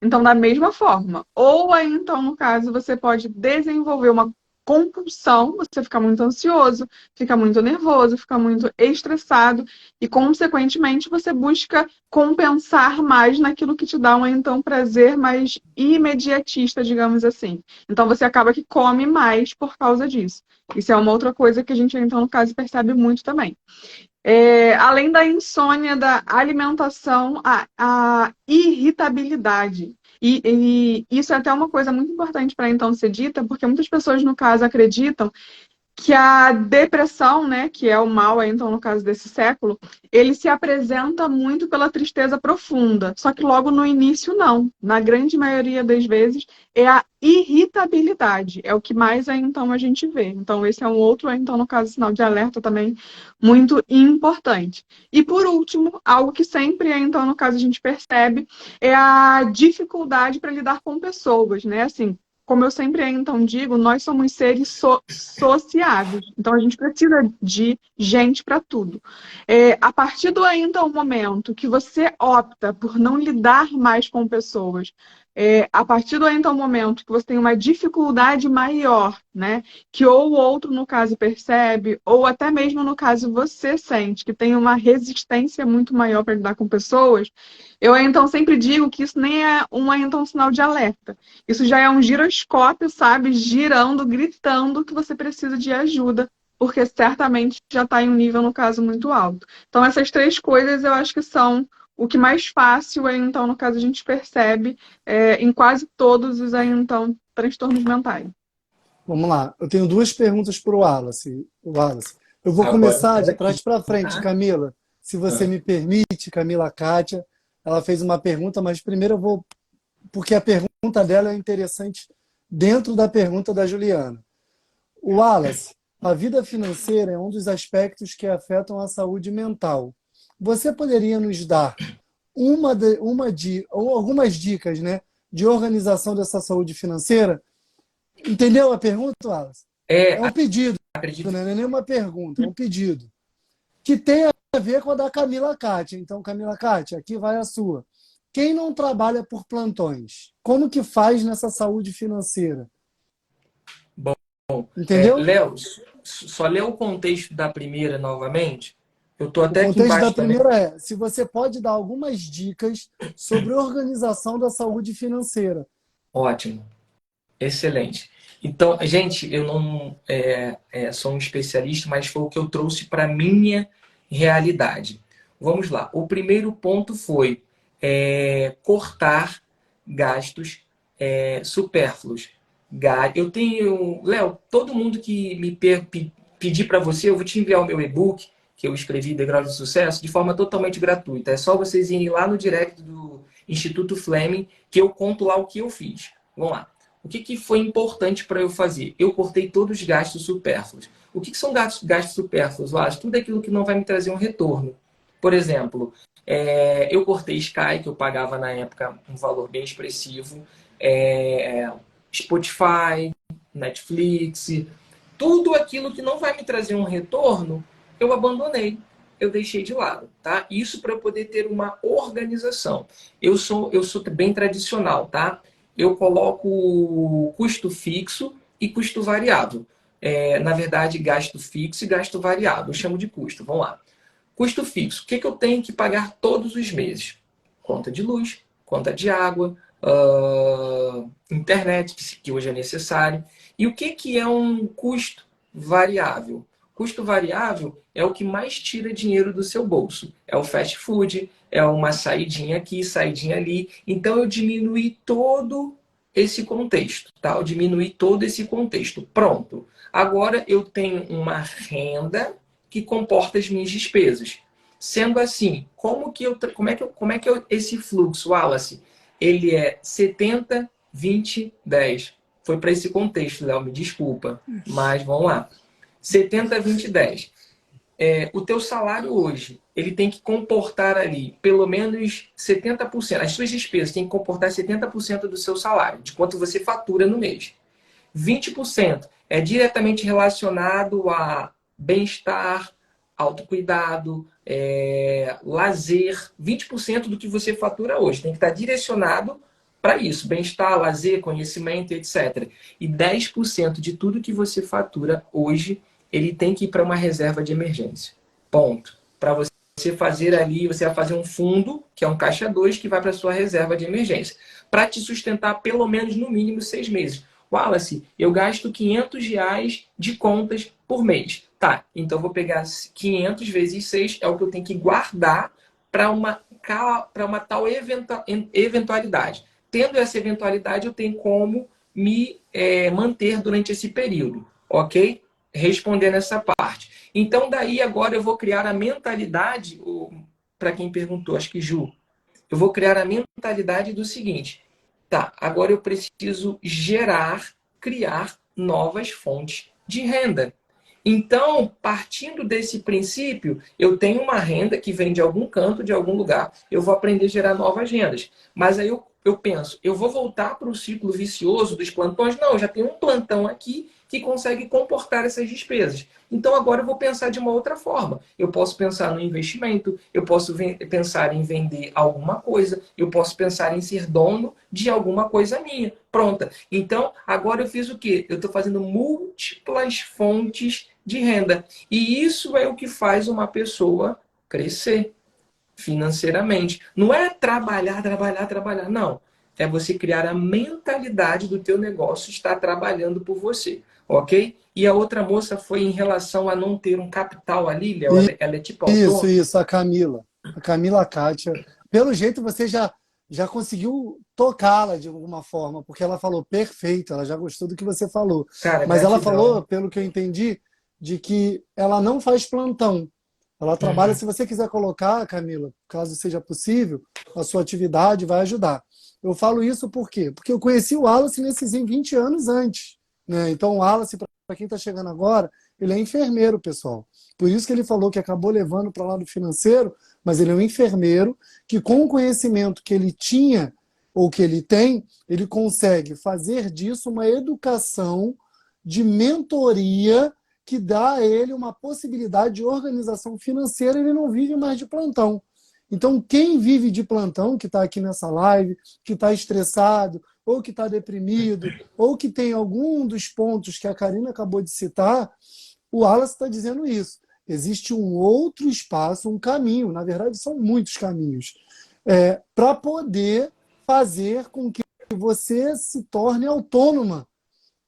Então, da mesma forma, ou aí, então, no caso, você pode desenvolver uma compulsão, você fica muito ansioso, fica muito nervoso, fica muito estressado e, consequentemente, você busca compensar mais naquilo que te dá um, então, prazer mais imediatista, digamos assim. Então, você acaba que come mais por causa disso. Isso é uma outra coisa que a gente, então, no caso, percebe muito também. Além da insônia, da alimentação, a irritabilidade. E isso é até uma coisa muito importante para então ser dita, porque muitas pessoas, no caso, acreditam que a depressão, né, que é o mal, aí, então, no caso desse século, ele se apresenta muito pela tristeza profunda. Só que logo no início, não. Na grande maioria das vezes, é a irritabilidade. É o que mais, aí, então, a gente vê. Então, esse é um outro, aí, então, no caso, sinal de alerta também muito importante. E, por último, algo que sempre, aí, então, no caso, a gente percebe é a dificuldade para lidar com pessoas, né? Assim, como eu sempre então digo, nós somos seres sociáveis. Então a gente precisa de gente para tudo. A partir do então momento que você opta por não lidar mais com pessoas, a partir do então momento que você tem uma dificuldade maior, né, que ou o outro no caso percebe, ou até mesmo no caso você sente que tem uma resistência muito maior para lidar com pessoas, eu então sempre digo que isso nem é então sinal de alerta. Isso já é um giroscópio, sabe? Girando, gritando que você precisa de ajuda, porque certamente já está em um nível, no caso, muito alto. Então, essas três coisas eu acho que são o que mais fácil, então, no caso, a gente percebe em quase todos os, então, transtornos mentais. Vamos lá. Eu tenho duas perguntas para o Wallace. Wallace. Eu vou Agora, começar de trás para frente, tá? Camila. Se você me permite, Camila Kátia. Ela fez uma pergunta, mas primeiro eu vou... Porque a pergunta dela é interessante dentro da pergunta da Juliana. O Wallace, a vida financeira é um dos aspectos que afetam a saúde mental. Você poderia nos dar ou algumas dicas, né, de organização dessa saúde financeira? Entendeu a pergunta, Wallace? É um pedido, Acredito. né? Não é nem uma pergunta, é um pedido. Que tem a ver com a da Camila Kátia. Então, Camila Kátia, aqui vai a sua. Quem não trabalha por plantões, como que faz nessa saúde financeira? Bom, Entendeu? Léo, só lê o contexto da primeira novamente. Eu estou O até aqui contexto da embaixo também. primeira é, se você pode dar algumas dicas sobre organização da saúde financeira. Ótimo. Excelente. Então, gente, eu não sou um especialista, mas foi o que eu trouxe para a minha realidade. Vamos lá. O primeiro ponto foi cortar gastos supérfluos. Eu tenho, Léo, todo mundo que me pedir para você, eu vou te enviar o meu e-book que eu escrevi, Degraus de Sucesso, de forma totalmente gratuita. É só vocês irem lá no direct do Instituto Fleming, que eu conto lá o que eu fiz. Vamos lá. O que foi importante para eu fazer? Eu cortei todos os gastos supérfluos. O que são gastos supérfluos? Tudo aquilo que não vai me trazer um retorno. Por exemplo, eu cortei Sky, que eu pagava na época um valor bem expressivo, Spotify, Netflix, tudo aquilo que não vai me trazer um retorno, eu abandonei, eu deixei de lado, tá? Isso para eu poder ter uma organização. Eu sou bem tradicional, tá? Eu coloco custo fixo e custo variável. Na verdade, gasto fixo e gasto variável. Eu chamo de custo. Vamos lá. Custo fixo. O que eu tenho que pagar todos os meses? Conta de luz, conta de água, internet, que hoje é necessário. E o que é um custo variável? Custo variável é o que mais tira dinheiro do seu bolso. É o fast food, é uma saidinha aqui, saidinha ali. Então, eu diminuí todo esse contexto, tá? Eu diminuí todo esse contexto. Pronto. Agora, eu tenho uma renda que comporta as minhas despesas. Sendo assim, como é que esse fluxo, Wallace? Ele é 70, 20, 10. Foi para esse contexto, Léo, me desculpa. Mas vamos lá. 70, 20, 10. O teu salário hoje, ele tem que comportar ali pelo menos 70%. As suas despesas têm que comportar 70% do seu salário, de quanto você fatura no mês. 20% é diretamente relacionado a bem-estar, autocuidado, lazer. 20% do que você fatura hoje tem que estar direcionado para isso, bem-estar, lazer, conhecimento, etc. E 10% de tudo que você fatura hoje, ele tem que ir para uma reserva de emergência. Ponto. Para você fazer ali, você vai fazer um fundo, que é um caixa 2, que vai para a sua reserva de emergência. Para te sustentar pelo menos, no mínimo, 6 meses. Wallace, eu gasto R$ 500 de contas por mês. Tá, então eu vou pegar 500 vezes 6, é o que eu tenho que guardar para uma tal eventualidade. Tendo essa eventualidade, eu tenho como me manter durante esse período, ok? Respondendo essa parte. Então, daí agora eu vou criar a mentalidade, para quem perguntou, acho que Ju, eu vou criar a mentalidade do seguinte: tá, agora eu preciso criar novas fontes de renda. Então, partindo desse princípio, eu tenho uma renda que vem de algum canto, de algum lugar, eu vou aprender a gerar novas rendas. Mas aí eu penso, eu vou voltar para o ciclo vicioso dos plantões? Não, eu já tenho um plantão aqui que consegue comportar essas despesas. Então, agora eu vou pensar de uma outra forma. Eu posso pensar no investimento, eu posso pensar em vender alguma coisa, eu posso pensar em ser dono de alguma coisa minha. Pronta. Então, agora eu fiz o quê? Eu estou fazendo múltiplas fontes de renda. E isso é o que faz uma pessoa crescer financeiramente. Não é trabalhar, trabalhar, trabalhar. Não. É você criar a mentalidade do teu negócio estar trabalhando por você. Ok? E a outra moça foi em relação a não ter um capital ali, Léo. Ela é tipo autônoma. Isso, a Camila. A Camila Kátia. Pelo jeito, você já conseguiu tocá-la de alguma forma, porque ela falou perfeito, ela já gostou do que você falou. Cara, mas ela gratidão. falou, pelo que eu entendi, de que ela não faz plantão. Ela trabalha, se você quiser colocar, Camila, caso seja possível, a sua atividade vai ajudar. Eu falo isso por quê? Porque eu conheci o Wallace nesses 20 anos antes. Né? Então, o Wallace, para quem está chegando agora, ele é enfermeiro, pessoal. Por isso que ele falou que acabou levando para o lado financeiro, mas ele é um enfermeiro que, com o conhecimento que ele tinha ou que ele tem, ele consegue fazer disso uma educação de mentoria que dá a ele uma possibilidade de organização financeira. Ele não vive mais de plantão. Então, quem vive de plantão, que está aqui nessa live, que está estressado, ou que está deprimido, ou que tem algum dos pontos que a Karina acabou de citar, o Wallace está dizendo isso. Existe um outro espaço, um caminho, na verdade são muitos caminhos, para poder fazer com que você se torne autônoma.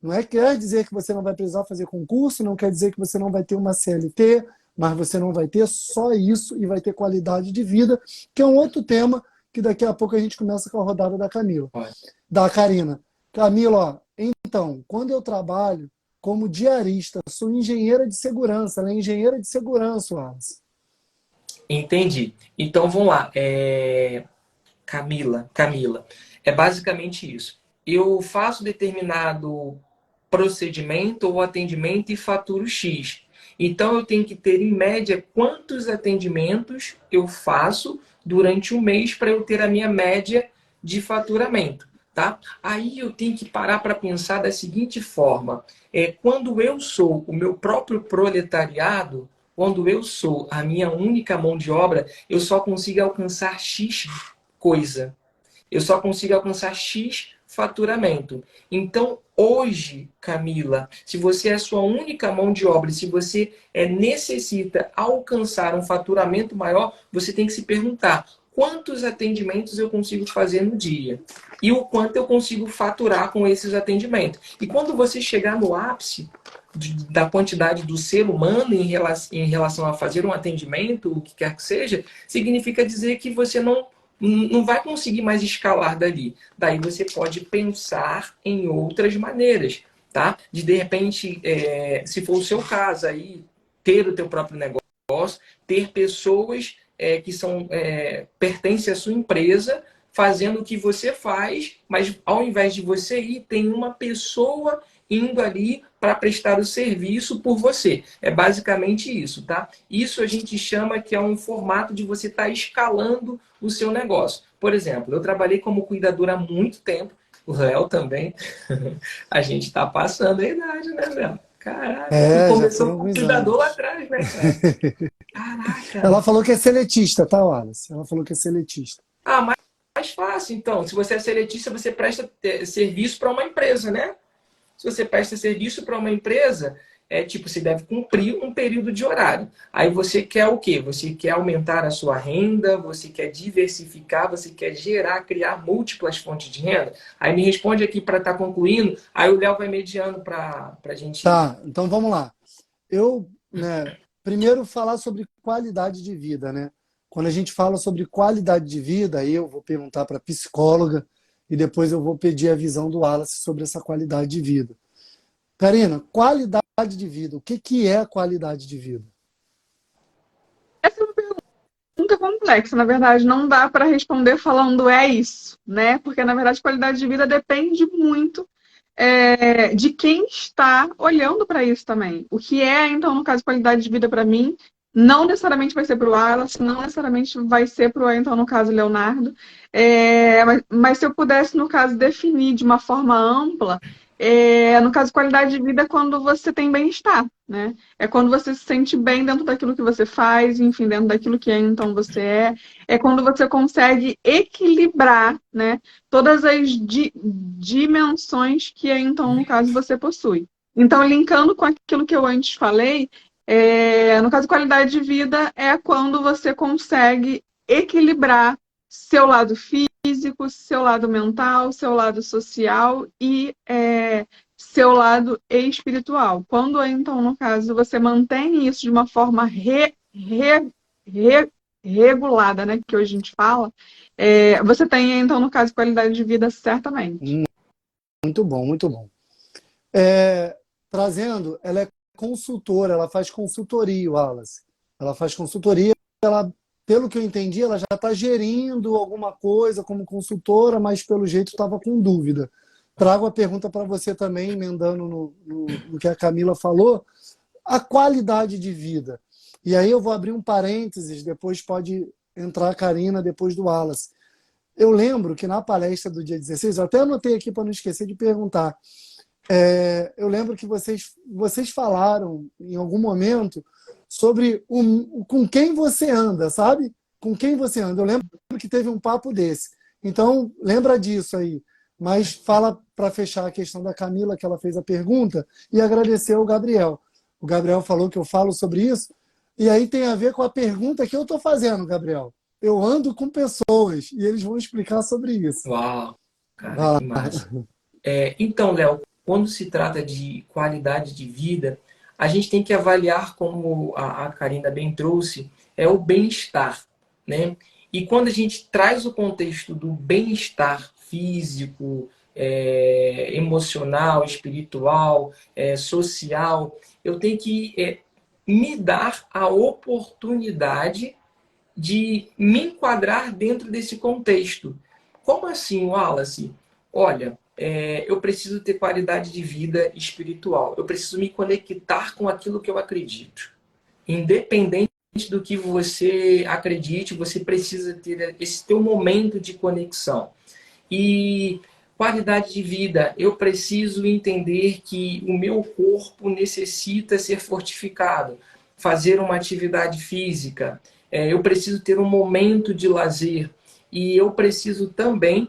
Não quer dizer que você não vai precisar fazer concurso, não quer dizer que você não vai ter uma CLT, mas você não vai ter só isso e vai ter qualidade de vida, que é um outro tema que daqui a pouco a gente começa com a rodada da Camila, Olha. da Karina. Camila, ó, então, quando eu trabalho como diarista, sou engenheira de segurança, ela é engenheira de segurança, Wallace. Entendi. Então vamos lá. Camila, é basicamente isso. Eu faço determinado procedimento ou atendimento e faturo X. Então eu tenho que ter em média quantos atendimentos eu faço durante um mês para eu ter a minha média de faturamento, tá? Aí eu tenho que parar para pensar da seguinte forma: quando eu sou o meu próprio proletariado, quando eu sou a minha única mão de obra, eu só consigo alcançar X coisa. Eu só consigo alcançar X faturamento. Então, hoje, Camila, se você é a sua única mão de obra, se você necessita alcançar um faturamento maior, você tem que se perguntar: quantos atendimentos eu consigo fazer no dia? E o quanto eu consigo faturar com esses atendimentos? E quando você chegar no ápice da quantidade do ser humano em relação a fazer um atendimento, o que quer que seja, significa dizer que você não vai conseguir mais escalar dali. Daí você pode pensar em outras maneiras, tá? De repente, se for o seu caso aí, ter o teu próprio negócio, ter pessoas que pertencem à sua empresa, fazendo o que você faz, mas ao invés de você ir, tem uma pessoa indo ali para prestar o serviço por você. É basicamente isso, tá? Isso a gente chama que é um formato de você estar escalando o seu negócio. Por exemplo, eu trabalhei como cuidadora há muito tempo, o Léo também. A gente está passando a idade, né, Léo? Caraca, tu Já começou foram como alguns cuidador lá anos. atrás, né, cara? Ela Caraca. falou que é seletista, tá, Wallace? Ela falou que é seletista. Ah, mais fácil, então. Se você é seletista, você presta serviço para uma empresa, né? Se você presta serviço para uma empresa, você deve cumprir um período de horário. Aí você quer o quê? Você quer aumentar a sua renda, você quer diversificar, você quer criar múltiplas fontes de renda. Aí me responde aqui para estar concluindo, aí o Léo vai mediando para a gente ir. Tá, então vamos lá. Eu, né, primeiro falar sobre qualidade de vida, né? Quando a gente fala sobre qualidade de vida, aí eu vou perguntar para a psicóloga e depois eu vou pedir a visão do Wallace sobre essa qualidade de vida. Karina, qualidade de vida. O que é a qualidade de vida? Essa é uma pergunta complexa, na verdade, não dá para responder falando é isso, né? Porque, na verdade, qualidade de vida depende muito de quem está olhando para isso também. O que é, então, no caso, qualidade de vida para mim, não necessariamente vai ser para o Wallace, não necessariamente vai ser para o, então, no caso, Leonardo. Mas se eu pudesse, no caso, definir de uma forma ampla, no caso, qualidade de vida é quando você tem bem-estar, né? É quando você se sente bem dentro daquilo que você faz, enfim, dentro daquilo que então você é. É quando você consegue equilibrar, né, todas as dimensões que então, no caso, você possui. Então, linkando com aquilo que eu antes falei, no caso, qualidade de vida é quando você consegue equilibrar seu lado físico, seu lado mental, seu lado social e seu lado espiritual. Quando, então, no caso, você mantém isso de uma forma regulada, né, que hoje a gente fala, você tem, então, no caso, qualidade de vida, certamente. Muito bom, muito bom. Trazendo, ela é consultora, ela faz consultoria, Wallace. Ela faz consultoria, pelo que eu entendi, ela já está gerindo alguma coisa como consultora, mas pelo jeito estava com dúvida. Trago a pergunta para você também, emendando no que a Camila falou, a qualidade de vida. E aí eu vou abrir um parênteses, depois pode entrar a Karina, depois do Wallace. Eu lembro que na palestra do dia 16, eu até anotei aqui para não esquecer de perguntar, eu lembro que vocês falaram em algum momento sobre com quem você anda, sabe? Com quem você anda. Eu lembro que teve um papo desse. Então, lembra disso aí. Mas fala para fechar a questão da Camila, que ela fez a pergunta, e agradecer ao Gabriel. O Gabriel falou que eu falo sobre isso, e aí tem a ver com a pergunta que eu estou fazendo, Gabriel. Eu ando com pessoas, e eles vão explicar sobre isso. Uau, cara, que massa. Então, Léo, quando se trata de qualidade de vida, a gente tem que avaliar, como a Karina bem trouxe, o bem-estar, né? E quando a gente traz o contexto do bem-estar físico, emocional, espiritual, social, eu tenho que me dar a oportunidade de me enquadrar dentro desse contexto. Como assim, Wallace? Olha, eu preciso ter qualidade de vida espiritual. Eu preciso me conectar com aquilo que eu acredito. Independente do que você acredite, você precisa ter esse teu momento de conexão. E qualidade de vida, eu preciso entender que o meu corpo necessita ser fortificado, fazer uma atividade física, eu preciso ter um momento de lazer e eu preciso também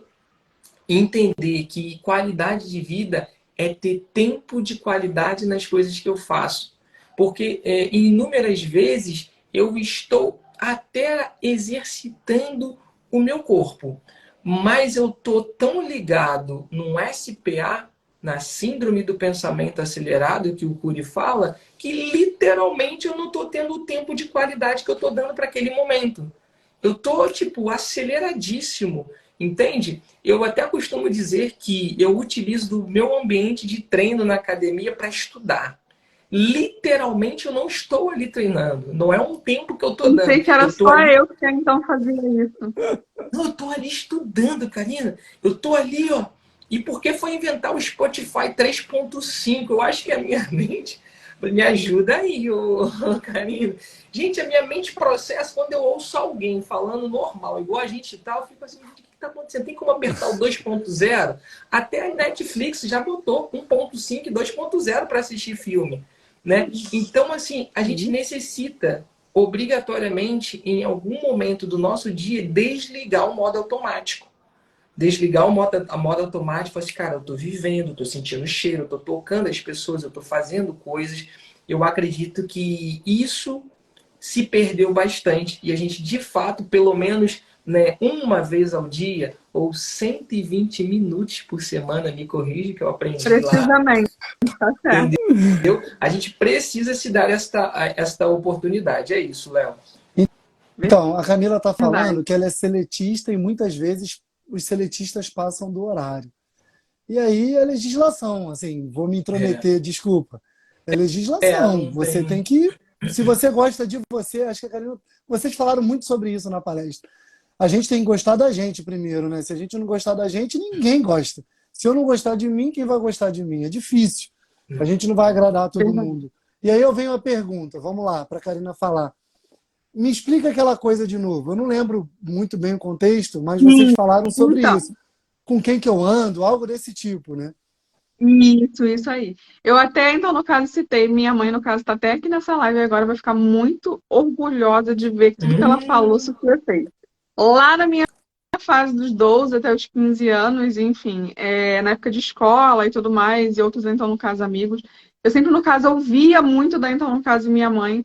entender que qualidade de vida é ter tempo de qualidade nas coisas que eu faço. Porque inúmeras vezes eu estou até exercitando o meu corpo, mas eu estou tão ligado num SPA, na síndrome do pensamento acelerado, que o Cury fala, que literalmente eu não estou tendo o tempo de qualidade que eu estou dando para aquele momento. Eu estou, tipo, aceleradíssimo, entende? Eu até costumo dizer que eu utilizo do meu ambiente de treino na academia para estudar. Literalmente eu não estou ali treinando. Não é um tempo que eu estou dando. Pensei que era Eu estou só ali. eu que então fazia isso. Não, eu tô ali estudando, Karina. Eu tô ali, ó. E por que foi inventar o Spotify 3.5? Eu acho que a minha mente me ajuda aí, ô, Karina. Gente, a minha mente processa quando eu ouço alguém falando normal, igual a gente tá, eu fico assim, o que tá acontecendo? Tem como apertar o 2.0? Até a Netflix já botou 1.5 e 2.0 para assistir filme, né? Então, assim, a gente necessita obrigatoriamente, em algum momento do nosso dia, desligar o modo automático. Desligar a modo automático e falar assim, cara, eu tô vivendo, eu tô sentindo cheiro, eu tô tocando as pessoas, eu tô fazendo coisas. Eu acredito que isso se perdeu bastante e a gente, de fato, pelo menos, né, uma vez ao dia ou 120 minutos por semana, me corrige que eu aprendi lá, Precisamente, tá certo. entendeu? A gente precisa se dar esta oportunidade. É isso, Léo. Então, a Camila está Verdade. falando que ela é seletista e muitas vezes os seletistas passam do horário. E aí é legislação, assim, vou me É, intrometer, desculpa. É legislação. não Você tem. tem que. Se você gosta de você, acho que a Camila. Vocês falaram muito sobre isso na palestra. A gente tem que gostar da gente primeiro, né? Se a gente não gostar da gente, ninguém gosta. Se eu não gostar de mim, quem vai gostar de mim? É difícil. A gente não vai agradar a todo Verdade. mundo. E aí eu venho a pergunta, vamos lá, para a Karina falar. Me explica aquela coisa de novo. Eu não lembro muito bem o contexto, mas vocês Sim, falaram sobre então, isso. Com quem que eu ando, algo desse tipo, né? isso aí. Eu até, então, no caso, citei minha mãe, no caso, está até aqui nessa live agora, vai ficar muito orgulhosa de ver tudo que ela falou Hum, sobre o efeito. Lá na minha fase dos 12 até os 15 anos, enfim, na época de escola e tudo mais, e outros, então, no caso, amigos, eu sempre, no caso, ouvia muito da, então, no caso, minha mãe,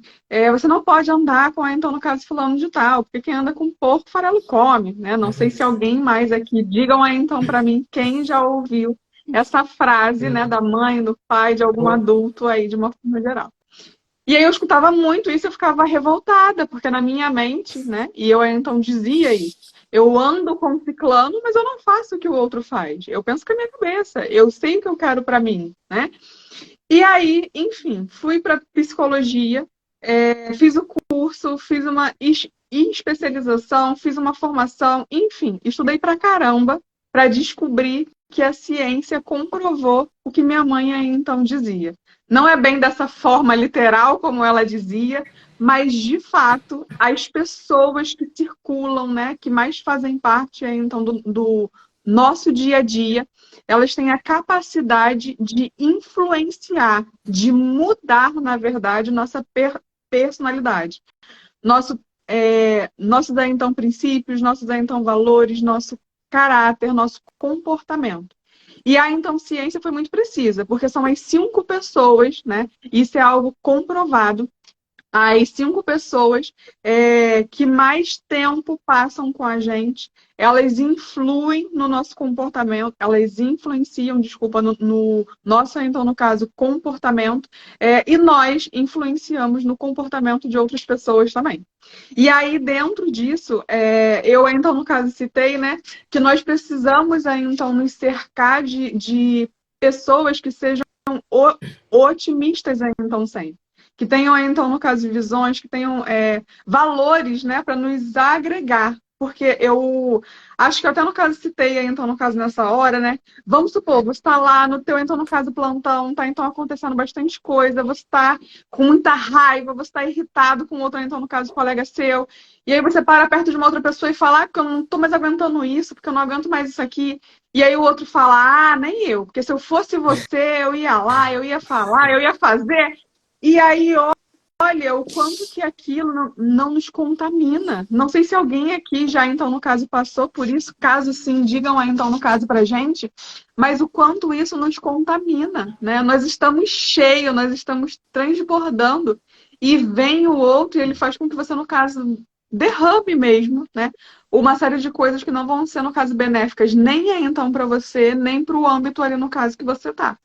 você não pode andar com a, então, no caso, fulano de tal, porque quem anda com porco, farelo come, né? Não sei se alguém mais aqui, digam aí, então, para mim, quem já ouviu essa frase, né, da mãe, do pai, de algum adulto aí, de uma forma geral. E aí eu escutava muito isso, eu ficava revoltada, porque na minha mente, né, e eu então dizia isso, eu ando com ciclano, mas eu não faço o que o outro faz. Eu penso com a minha cabeça, eu sei o que eu quero para mim, né? E aí, enfim, fui para psicologia, fiz o curso, fiz uma especialização, fiz uma formação, enfim, estudei pra caramba para descobrir que a ciência comprovou o que minha mãe aí então dizia. Não é bem dessa forma literal como ela dizia, mas de fato as pessoas que circulam, né, que mais fazem parte aí, então do nosso dia a dia, elas têm a capacidade de influenciar, de mudar, na verdade, nossa personalidade. Nossos então princípios, nossos então valores, nosso caráter, nosso comportamento. E a então ciência foi muito precisa, porque são as 5 pessoas, né? Isso é algo comprovado, as 5 pessoas que mais tempo passam com a gente, elas influem no nosso comportamento, elas influenciam, desculpa, no nosso, então, no caso, comportamento, e nós influenciamos no comportamento de outras pessoas também. E aí, dentro disso, eu, então, no caso, citei, né, que nós precisamos, aí, então, nos cercar de pessoas que sejam otimistas, aí, então, sempre. Que tenham, então, no caso, visões, que tenham valores, né, para nos agregar. Porque eu acho que até no caso citei, aí, então, no caso, nessa hora, né? Vamos supor, você está lá no teu, então, no caso, plantão, tá, então, acontecendo bastante coisa, você está com muita raiva, você está irritado com outro, então, no caso, colega seu, e aí você para perto de uma outra pessoa e fala, porque eu não estou mais aguentando isso, porque eu não aguento mais isso aqui. E aí o outro fala, nem eu, porque se eu fosse você, eu ia lá, eu ia falar, eu ia fazer. E aí, olha, o quanto que aquilo não nos contamina. Não sei se alguém aqui já, então, no caso, passou por isso. Caso sim, digam aí, então, no caso, pra gente. Mas o quanto isso nos contamina, né? Nós estamos cheios, nós estamos transbordando. E vem o outro e ele faz com que você, no caso, derrame mesmo, né? Uma série de coisas que não vão ser, no caso, benéficas nem é, então, para você, nem para o âmbito ali, no caso, que você tá.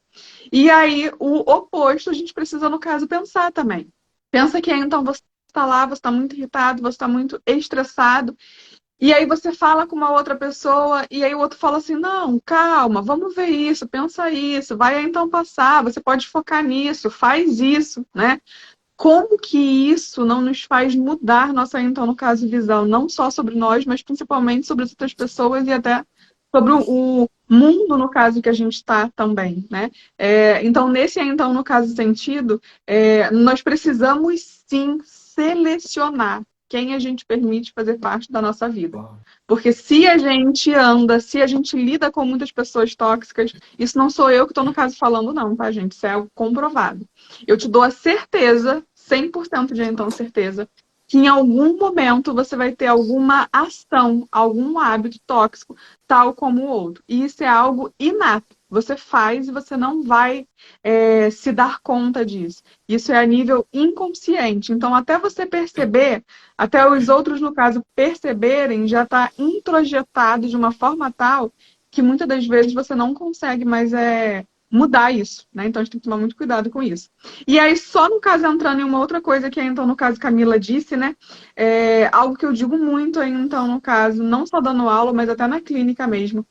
E aí, o oposto, a gente precisa, no caso, pensar também. Pensa que aí, então, você está lá, você está muito irritado, você está muito estressado, e aí você fala com uma outra pessoa, e aí o outro fala assim, não, calma, vamos ver isso, pensa isso, vai então passar, você pode focar nisso, faz isso, né? Como que isso não nos faz mudar nossa, então, no caso, visão, não só sobre nós, mas principalmente sobre as outras pessoas e até sobre o mundo, no caso, que a gente está também, né? Então, nesse, então, no caso, sentido, nós precisamos, sim, selecionar quem a gente permite fazer parte da nossa vida. Porque se a gente anda, se a gente lida com muitas pessoas tóxicas, isso não sou eu que estou, no caso, falando, não, tá, gente? Isso é algo comprovado. Eu te dou a certeza, 100% de então certeza, que em algum momento você vai ter alguma ação, algum hábito tóxico, tal como o outro. E isso é algo inato. Você faz e você não vai se dar conta disso. Isso é a nível inconsciente. Então, até você perceber, até os outros, no caso, perceberem, já está introjetado de uma forma tal que muitas das vezes você não consegue mais mudar isso, né? Então a gente tem que tomar muito cuidado com isso. E aí, só no caso, entrando em uma outra coisa que então, no caso, Camila disse, né? Algo que eu digo muito aí, então, no caso, não só dando aula, mas até na clínica mesmo.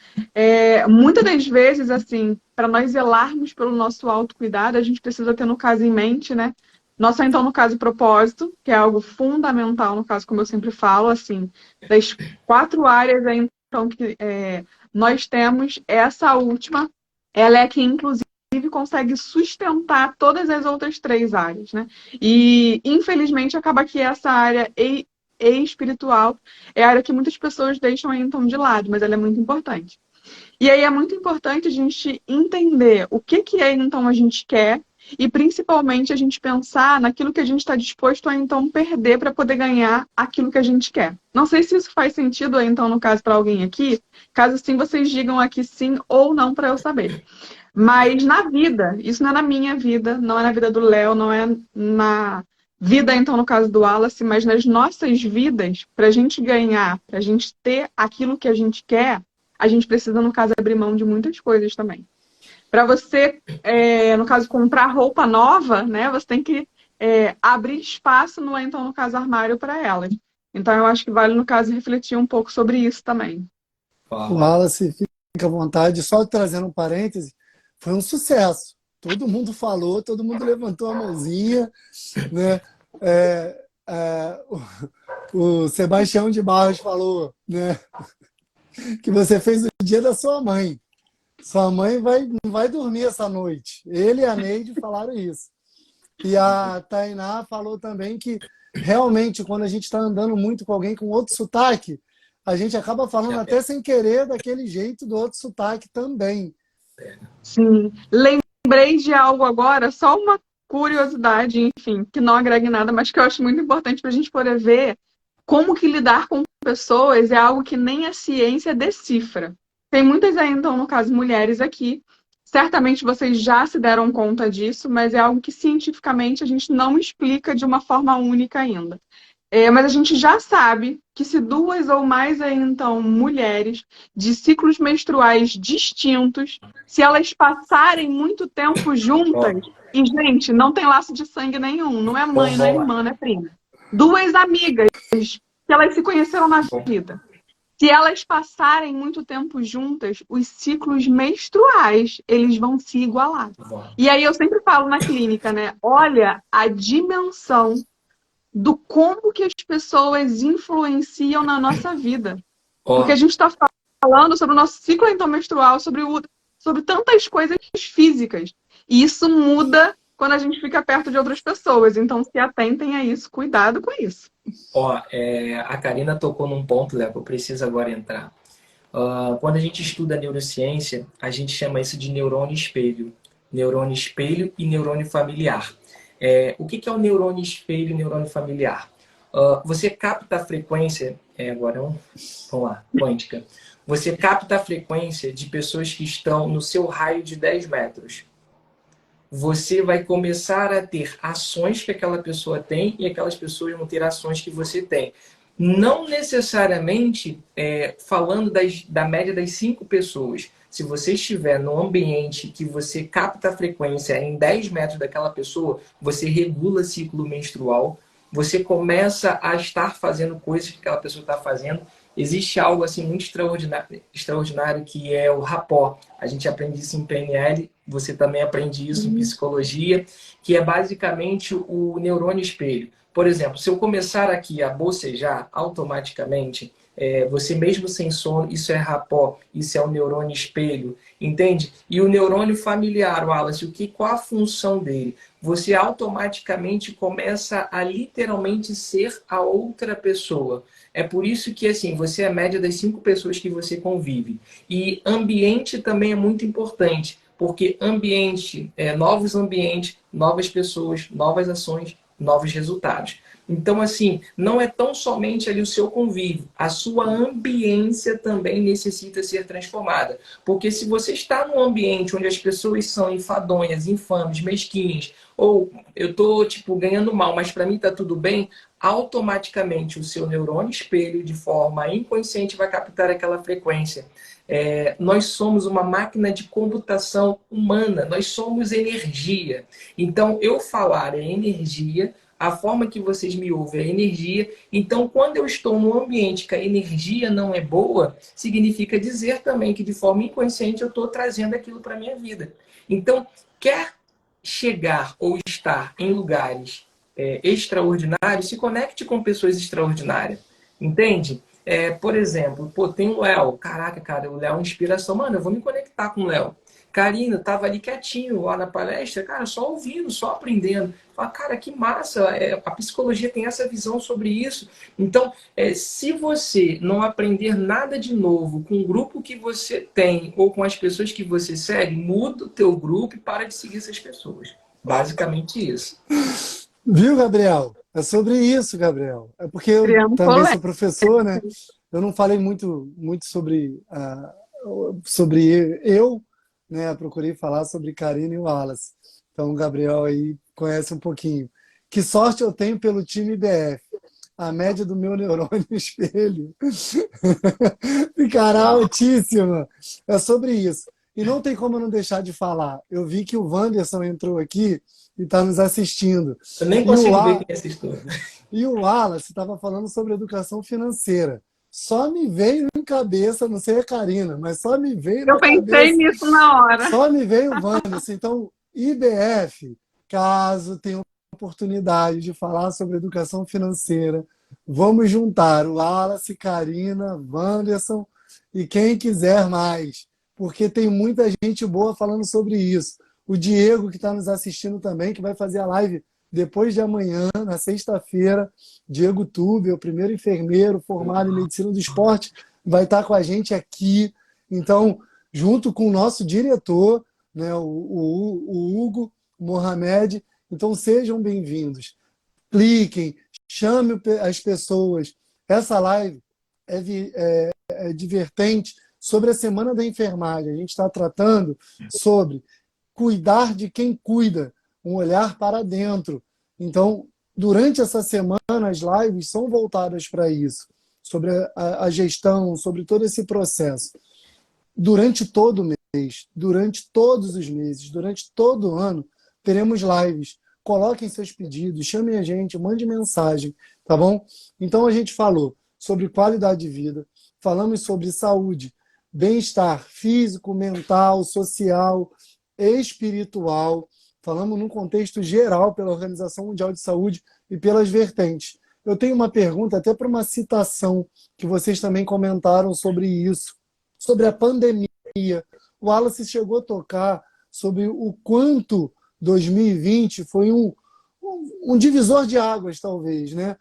Muitas das vezes, assim, para nós zelarmos pelo nosso autocuidado, a gente precisa ter, no caso, em mente, né? Nossa, então, no caso, propósito, que é algo fundamental, no caso, como eu sempre falo, assim, das 4 áreas aí, então, que nós temos, essa última, ela é que, inclusive, consegue sustentar todas as outras 3 áreas, né? E, infelizmente, acaba que essa área espiritual é a área que muitas pessoas deixam aí, então, de lado, mas ela é muito importante. E aí é muito importante a gente entender o que é, então, a gente quer e, principalmente, a gente pensar naquilo que a gente está disposto a, então, perder para poder ganhar aquilo que a gente quer. Não sei se isso faz sentido, então, no caso, para alguém aqui. Caso sim, vocês digam aqui sim ou não para eu saber. Mas na vida, isso não é na minha vida, não é na vida do Léo, não é na vida, então, no caso do Wallace, mas nas nossas vidas, para a gente ganhar, para a gente ter aquilo que a gente quer, a gente precisa, no caso, abrir mão de muitas coisas também. Para você, no caso, comprar roupa nova, né, você tem que abrir espaço, então, no caso, armário para elas. Então, eu acho que vale, no caso, refletir um pouco sobre isso também. O Wallace, fica à vontade. Só trazendo um parêntese, foi um sucesso. Todo mundo falou, todo mundo levantou a mãozinha, né? O Sebastião de Barros falou, né, que você fez o dia da sua mãe. Sua mãe não vai dormir essa noite. Ele e a Neide falaram isso. E a Tainá falou também que realmente quando a gente está andando muito com alguém com outro sotaque, a gente acaba falando até sem querer daquele jeito do outro sotaque também. Sim. Lembrei de algo agora, só uma curiosidade, enfim, que não agrega em nada, mas que eu acho muito importante para a gente poder ver como que lidar com pessoas é algo que nem a ciência decifra. Tem muitas aí, então, no caso, mulheres aqui, Certamente vocês já se deram conta disso, mas é algo que cientificamente a gente não explica de uma forma única ainda. Mas a gente já sabe que se duas ou mais aí, então, mulheres de ciclos menstruais distintos, se elas passarem muito tempo juntas, Ó, e, gente, não tem laço de sangue nenhum, não é então mãe, não é vamos lá. irmã, não é prima. Duas amigas que elas se conheceram na Bom, vida. Se elas passarem muito tempo juntas, os ciclos menstruais, eles vão se igualar. vamos. E aí eu sempre falo na clínica, né? Olha a dimensão do como que as pessoas influenciam na nossa vida. Porque a Ó, gente está falando sobre o nosso ciclo então menstrual, sobre tantas coisas físicas. E isso muda quando a gente fica perto de outras pessoas. Então, se atentem a isso, cuidado com isso. a Karina tocou num ponto, Léo, que eu preciso agora entrar. Quando a gente estuda neurociência, a gente chama isso de neurônio espelho. Neurônio espelho e neurônio familiar. O que é o neurônio espelho e neurônio familiar? Você capta a frequência, vamos lá, quântica. Você capta a frequência de pessoas que estão no seu raio de 10 metros. Você vai começar a ter ações que aquela pessoa tem e aquelas pessoas vão ter ações que você tem. Não necessariamente falando da média das 5 pessoas. Se você estiver num ambiente que você capta a frequência em 10 metros daquela pessoa, você regula ciclo menstrual, você começa a estar fazendo coisas que aquela pessoa está fazendo. Existe algo assim muito extraordinário que é o rapó. A gente aprende isso em PNL, você também aprende isso em psicologia, que é basicamente o neurônio espelho. Por exemplo, se eu começar aqui a bocejar automaticamente, você mesmo sem sono, isso é rapó, isso é o neurônio espelho, entende? E o neurônio familiar, Wallace, qual a função dele? Você automaticamente começa a literalmente ser a outra pessoa. É por isso que, assim, você é a média das 5 pessoas que você convive. E ambiente também é muito importante, porque novos ambientes, novas pessoas, novas ações, novos resultados. Então, assim, não é tão somente ali o seu convívio, a sua ambiência também necessita ser transformada. Porque se você está num ambiente onde as pessoas são enfadonhas, infames, mesquinhas, ou eu estou, tipo, ganhando mal, mas para mim está tudo bem, automaticamente o seu neurônio espelho, de forma inconsciente, vai captar aquela frequência. Nós somos uma máquina de computação humana, nós somos energia. Então, eu falar é energia, a forma que vocês me ouvem é energia. Então, quando eu estou num ambiente que a energia não é boa, significa dizer também que de forma inconsciente eu estou trazendo aquilo para a minha vida. Então, quer chegar ou estar em lugares extraordinários, se conecte com pessoas extraordinárias. Entende? Por exemplo, tem o Léo. Caraca, cara, o Léo é inspiração. Mano, eu vou me conectar com o Léo. Karina, tava ali quietinho lá na palestra, cara, só ouvindo, só aprendendo. Fala, cara, que massa, a psicologia tem essa visão sobre isso. Então, se você não aprender nada de novo com o grupo que você tem ou com as pessoas que você segue, muda o teu grupo e para de seguir essas pessoas. Basicamente isso. Viu, Gabriel? É sobre isso, Gabriel. É porque eu Criando também sou polêmica. professor, né? Eu não falei muito sobre, sobre eu, né? Eu procurei falar sobre Karina e o Wallace. Então, o Gabriel aí conhece um pouquinho. Que sorte eu tenho pelo time IBF. A média do meu neurônio espelho ficará altíssima. É sobre isso. E não tem como eu não deixar de falar. Eu vi que o Wanderson entrou aqui e está nos assistindo. Eu nem E o, consigo ver Wa- quem é essa história. e o Wallace estava falando sobre educação financeira. Só me veio em cabeça, não sei a Karina, mas só me veio Eu na pensei cabeça, nisso na hora. só me veio o Wanderson. Então, IBF, caso tenha oportunidade de falar sobre educação financeira, vamos juntar o Wallace, Karina, Wanderson e quem quiser mais, porque tem muita gente boa falando sobre isso. O Diego, que está nos assistindo também, que vai fazer a live depois de amanhã, na sexta-feira. Diego Tube, o primeiro enfermeiro formado em medicina do esporte, vai estar com a gente aqui. Então, junto com o nosso diretor, né, o Hugo Mohamed. Então, sejam bem-vindos. Cliquem, chame as pessoas. Essa live é divertente sobre a Semana da Enfermagem. A gente está tratando sobre cuidar de quem cuida, um olhar para dentro. Então, durante essa semana, as lives são voltadas para isso, sobre a gestão, sobre todo esse processo. Durante todo o mês, durante todos os meses, durante todo o ano, teremos lives. Coloquem seus pedidos, chamem a gente, mande mensagem, tá bom? Então, a gente falou sobre qualidade de vida, falamos sobre saúde, bem-estar físico, mental, social, espiritual. Falamos num contexto geral pela Organização Mundial de Saúde e pelas vertentes. Eu tenho uma pergunta, até para uma citação, que vocês também comentaram sobre isso, sobre a pandemia. O Wallace chegou a tocar sobre o quanto 2020 foi um divisor de águas, talvez, né?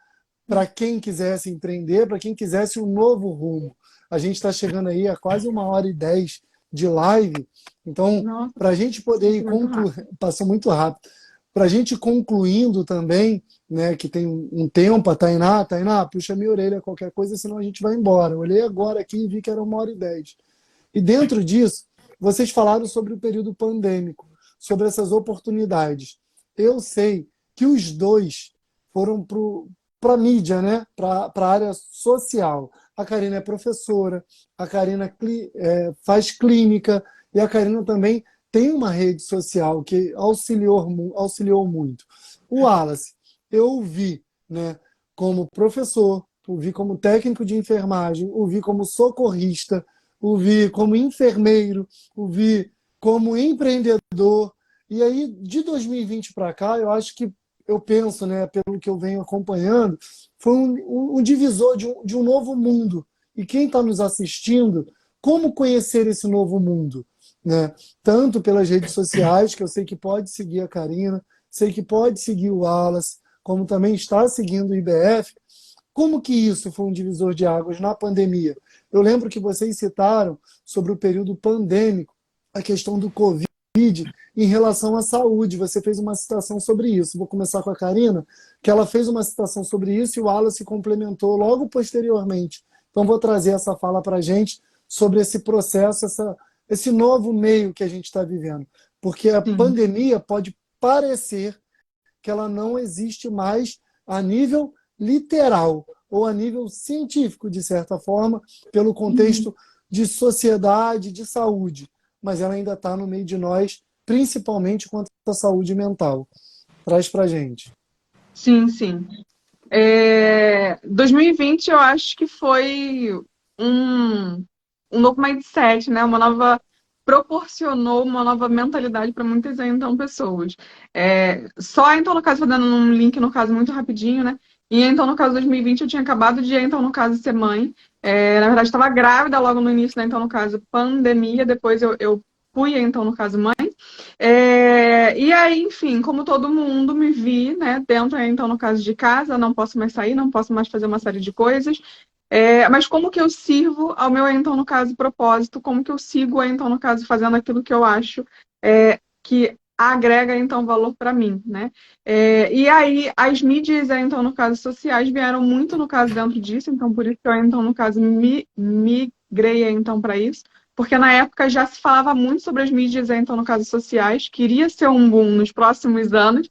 Para quem quisesse empreender, para quem quisesse um novo rumo. A gente está chegando aí a quase 1h10 de live, então, para a gente poder ir concluindo, passou muito rápido, para a gente concluindo também, né, que tem um tempo, a Tainá, puxa minha orelha, qualquer coisa, senão a gente vai embora. Eu olhei agora aqui e vi que era 1h10. E dentro disso, vocês falaram sobre o período pandêmico, sobre essas oportunidades. Eu sei que os dois foram para a mídia, né, para a área social. A Karina é professora, a Karina faz clínica, e a Karina também tem uma rede social que auxiliou muito. O Wallace, eu o vi, né, como professor, o vi como técnico de enfermagem, o vi como socorrista, o vi como enfermeiro, o vi como empreendedor. E aí, de 2020 para cá, eu acho que, eu penso, né, pelo que eu venho acompanhando, foi um divisor de um novo mundo. E quem está nos assistindo, como conhecer esse novo mundo? Né? Tanto pelas redes sociais, que eu sei que pode seguir a Karina, sei que pode seguir o Wallace, como também está seguindo o IBF. Como que isso foi um divisor de águas na pandemia? Eu lembro que vocês citaram sobre o período pandêmico, a questão do Covid em relação à saúde. Você fez uma citação sobre isso. Vou começar com a Karina, que ela fez uma citação sobre isso e o Wallace complementou logo posteriormente. Então vou trazer essa fala para a gente sobre esse processo, esse novo meio que a gente está vivendo. Porque a pandemia pode parecer que ela não existe mais a nível literal ou a nível científico, de certa forma, pelo contexto de sociedade, de saúde. Mas ela ainda está no meio de nós, principalmente quanto à saúde mental. Traz para a gente. Sim, sim. 2020 eu acho que foi um novo mindset, né? Proporcionou uma nova mentalidade para muitas então pessoas. Só então, no caso, fazendo um link, no caso, muito rapidinho, né? E então, no caso, 2020, eu tinha acabado de, então, no caso, ser mãe. Na verdade, estava grávida logo no início, né? Então, no caso, pandemia. Depois eu fui, então, no caso, mãe. E aí, enfim, como todo mundo, me vi, né? Dentro, então, no caso de casa, não posso mais sair, não posso mais fazer uma série de coisas. Mas como que eu sirvo ao meu, então, no caso, propósito? Como que eu sigo, então, no caso, fazendo aquilo que eu acho que agrega, então, valor para mim, né? E aí, as mídias, então, no caso, sociais, vieram muito, no caso, dentro disso. Então, por isso que eu, então, no caso, migrei, então, para isso. Porque na época já se falava muito sobre as mídias, então, no caso, sociais. Queria ser um boom nos próximos anos.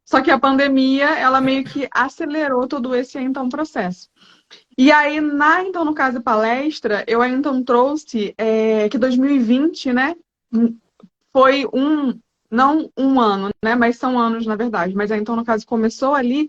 Só que a pandemia, ela meio que acelerou todo esse, então, processo. E aí, então, no caso, palestra, eu então trouxe que 2020, né, foi não um ano, né, mas são anos, na verdade. Mas aí, então, no caso, começou ali,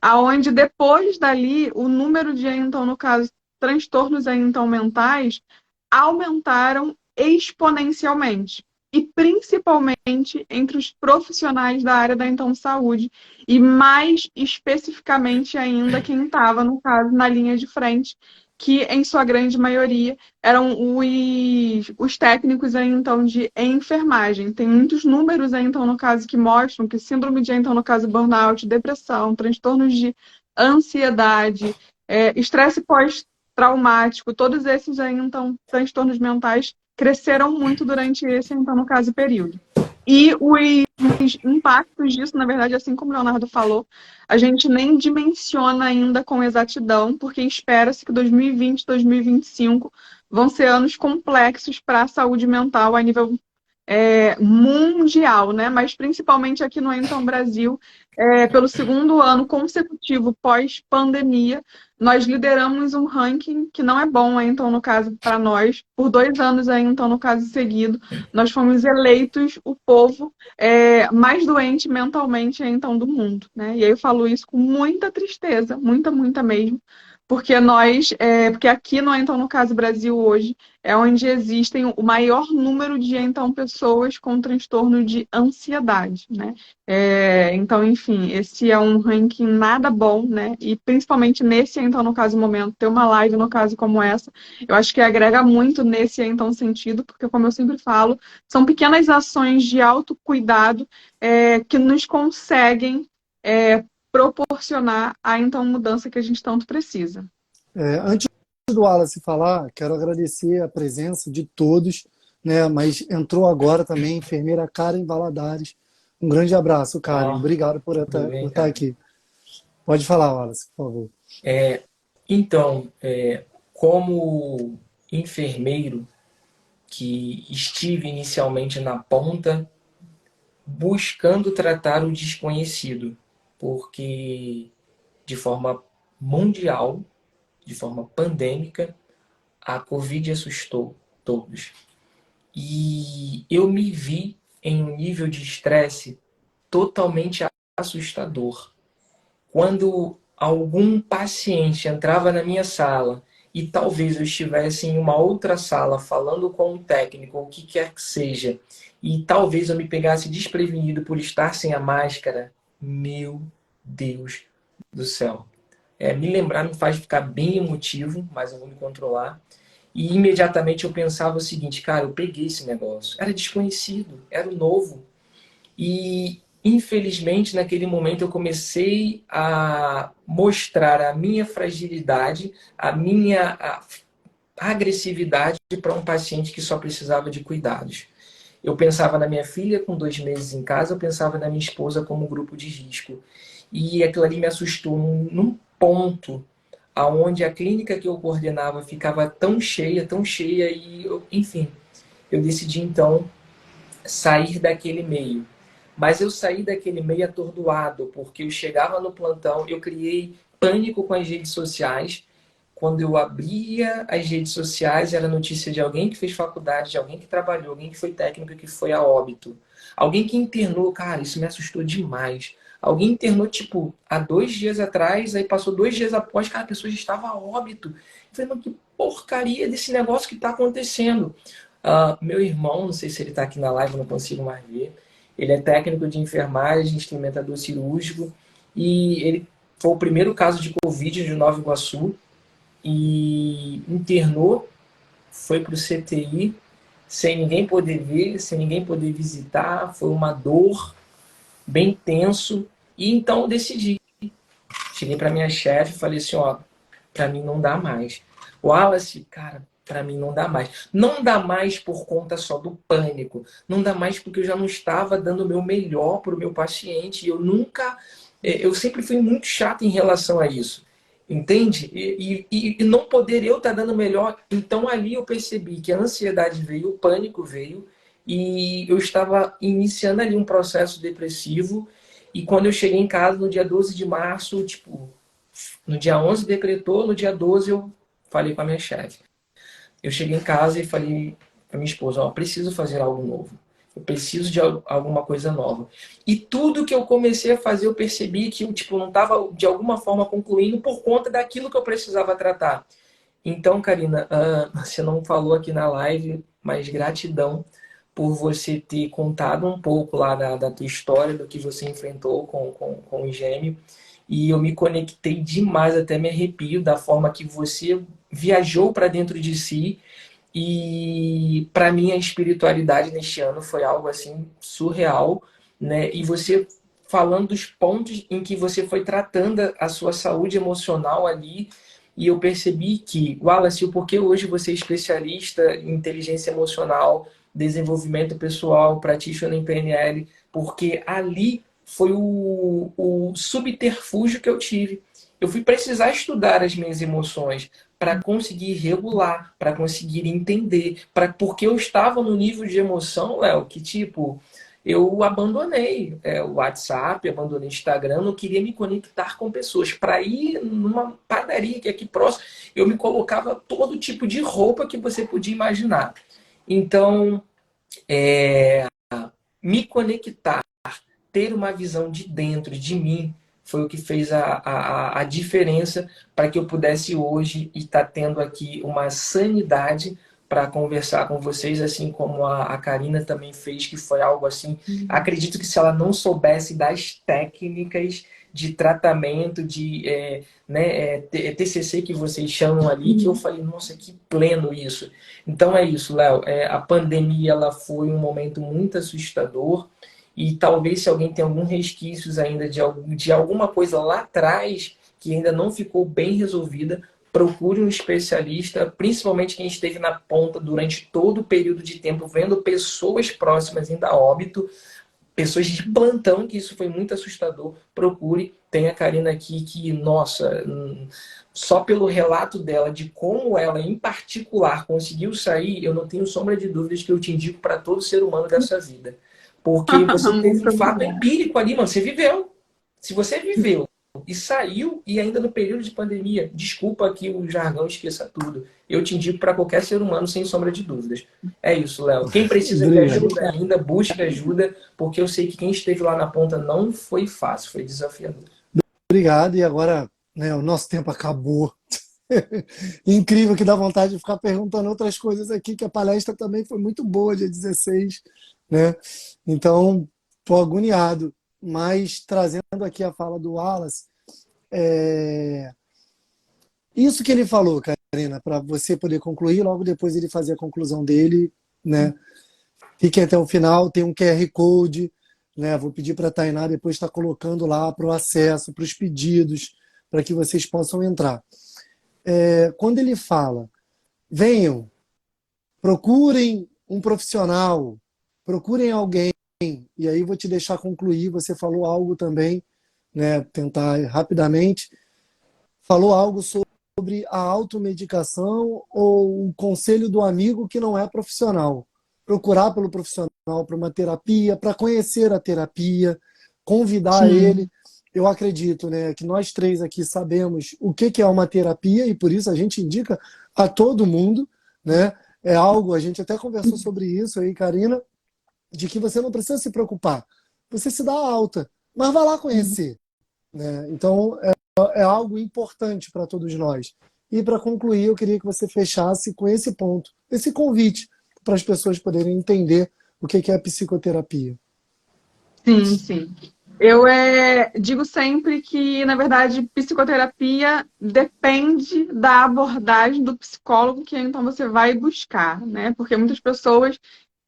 aonde depois dali, o número de, então, no caso, transtornos, então, mentais aumentaram exponencialmente. E principalmente entre os profissionais da área da então saúde, e mais especificamente ainda quem estava, no caso, na linha de frente, que em sua grande maioria eram os técnicos então de enfermagem. Tem muitos números então no caso que mostram que síndrome de então no caso burnout, depressão, transtornos de ansiedade, estresse pós-traumático, todos esses aí, então transtornos mentais cresceram muito durante esse, então, no caso, período. E os impactos disso, na verdade, assim como o Leonardo falou, a gente nem dimensiona ainda com exatidão, porque espera-se que 2020, 2025 vão ser anos complexos para a saúde mental a nível mundial, né? Mas principalmente aqui no Então Brasil, pelo segundo ano consecutivo pós-pandemia, nós lideramos um ranking que não é bom, então, no caso, para nós, por 2 anos, então, no caso seguido, nós fomos eleitos o povo mais doente mentalmente, então, do mundo, né? E aí eu falo isso com muita tristeza, muita, muita mesmo, porque porque aqui no Então, no caso Brasil hoje, é onde existem o maior número de, então, pessoas com transtorno de ansiedade, né? Então, enfim, esse é um ranking nada bom, né? E principalmente nesse, então, no caso, momento, ter uma live, no caso, como essa, eu acho que agrega muito nesse, então, sentido, porque, como eu sempre falo, são pequenas ações de autocuidado que nos conseguem proporcionar a, então, mudança que a gente tanto precisa. Antes do Wallace falar, quero agradecer a presença de todos, né? Mas entrou agora também a enfermeira Karen Valadares. Um grande abraço, Karen. Ó, Obrigado tudo bem, por estar cara? aqui. Pode falar, Wallace, por favor. Então, como enfermeiro que estive inicialmente na ponta, buscando tratar o desconhecido, porque de forma mundial, de forma pandêmica, a Covid assustou todos. E eu me vi em um nível de estresse totalmente assustador. Quando algum paciente entrava na minha sala e talvez eu estivesse em uma outra sala falando com um técnico, ou o que quer que seja, e talvez eu me pegasse desprevenido por estar sem a máscara, meu Deus do céu. Me lembrar me faz ficar bem emotivo, mas eu vou me controlar. E imediatamente eu pensava o seguinte, cara, eu peguei esse negócio. Era desconhecido, era novo. E, infelizmente, naquele momento eu comecei a mostrar a minha fragilidade, a minha agressividade para um paciente que só precisava de cuidados. Eu pensava na minha filha com 2 meses em casa, eu pensava na minha esposa como grupo de risco. E aquilo ali me assustou num ponto aonde a clínica que eu coordenava ficava tão cheia e, enfim, eu decidi então sair daquele meio. Mas eu saí daquele meio atordoado, porque eu chegava no plantão, eu criei pânico com as redes sociais. Quando eu abria as redes sociais, era notícia de alguém que fez faculdade, de alguém que trabalhou, alguém que foi técnico, que foi a óbito. Alguém que internou, cara, isso me assustou demais. Alguém internou, tipo, há 2 dias atrás, aí passou 2 dias após, cara, a pessoa já estava a óbito. Eu falei, mas que porcaria desse negócio que está acontecendo? Meu irmão, não sei se ele está aqui na live, não consigo mais ver. Ele é técnico de enfermagem, instrumentador cirúrgico, e ele foi o primeiro caso de Covid de Nova Iguaçu, e internou, foi para o CTI, sem ninguém poder ver, sem ninguém poder visitar, foi uma dor, bem tenso, e então eu decidi. Cheguei para minha chefe e falei assim, ó, para mim não dá mais. O Wallace, cara, para mim não dá mais. Não dá mais por conta só do pânico. Não dá mais porque eu já não estava dando o meu melhor para o meu paciente. Eu sempre fui muito chato em relação a isso. Entende? E não poder eu estar dando o melhor. Então ali eu percebi que a ansiedade veio, o pânico veio. E eu estava iniciando ali um processo depressivo. E quando eu cheguei em casa, no dia 12 de março, tipo, no dia 11 decretou, no dia 12 eu falei com a minha chefe. Eu cheguei em casa e falei para minha esposa, ó, preciso fazer algo novo. Eu preciso de alguma coisa nova. E tudo que eu comecei a fazer, eu percebi que eu tipo, não estava, de alguma forma, concluindo por conta daquilo que eu precisava tratar. Então, Karina, você não falou aqui na live, mas gratidão por você ter contado um pouco lá da tua história, do que você enfrentou com o gêmeo. E eu me conectei demais, até me arrepio da forma que você viajou para dentro de si. E para mim a espiritualidade neste ano foi algo assim surreal, né? E você falando dos pontos em que você foi tratando a sua saúde emocional ali, e eu percebi que, Wallace, o porquê hoje você é especialista em inteligência emocional, desenvolvimento pessoal, practitioner em PNL, porque ali foi o subterfúgio que eu tive. Eu fui precisar estudar as minhas emoções para conseguir regular, para conseguir entender, porque eu estava no nível de emoção, Léo, que tipo, eu abandonei o WhatsApp, abandonei o Instagram, não queria me conectar com pessoas. Para ir numa padaria que é aqui próximo, eu me colocava todo tipo de roupa que você podia imaginar. Então, me conectar, ter uma visão de dentro de mim, foi o que fez a diferença para que eu pudesse hoje estar tendo aqui uma sanidade para conversar com vocês, assim como a Karina também fez, que foi algo assim. Acredito que se ela não soubesse das técnicas de tratamento, TCC que vocês chamam ali, que eu falei, nossa, que pleno isso. Então é isso, Léo. A pandemia ela foi um momento muito assustador. E talvez se alguém tem algum resquícios ainda de alguma coisa lá atrás que ainda não ficou bem resolvida, procure um especialista, principalmente quem esteve na ponta durante todo o período de tempo, vendo pessoas próximas ainda a óbito, pessoas de plantão, que isso foi muito assustador. Procure. Tem a Karina aqui que, nossa, só pelo relato dela, de como ela, em particular, conseguiu sair, eu não tenho sombra de dúvidas que eu te indico para todo ser humano dessa vida. Porque você teve um Muito fato bom. empírico ali, mano. Você viveu. Se você viveu e saiu, e ainda no período de pandemia, desculpa que o jargão esqueça tudo. Eu te indico para qualquer ser humano, sem sombra de dúvidas. É isso, Léo. Quem precisa de Obrigado. ajuda ainda, busque ajuda, porque eu sei que quem esteve lá na ponta não foi fácil, foi desafiador. Obrigado. E agora, né, o nosso tempo acabou. Incrível, que dá vontade de ficar perguntando outras coisas aqui, que a palestra também foi muito boa, dia 16, né? Então, estou agoniado. Mas, trazendo aqui a fala do Wallace, isso que ele falou, Karina, para você poder concluir, logo depois ele fazer a conclusão dele, né? Fiquem até o final, tem um QR Code, né? Vou pedir para a Tainá depois estar colocando lá para o acesso, para os pedidos, para que vocês possam entrar. Quando ele fala, venham, procurem um profissional, procurem alguém, e aí vou te deixar concluir, você falou algo também, né? Tentar rapidamente, falou algo sobre a automedicação ou o conselho do amigo que não é profissional. Procurar pelo profissional para uma terapia, para conhecer a terapia, convidar ele. Eu acredito, né, que nós três aqui sabemos o que é uma terapia e por isso a gente indica a todo mundo, né? É algo, a gente até conversou sobre isso aí, Karina, de que você não precisa se preocupar. Você se dá alta, mas vai lá conhecer, né? Então, é algo importante para todos nós. E para concluir, eu queria que você fechasse com esse ponto, esse convite, para as pessoas poderem entender o que é a psicoterapia. Sim, sim. Eu digo sempre que, na verdade, psicoterapia depende da abordagem do psicólogo que então você vai buscar, né? Porque muitas pessoas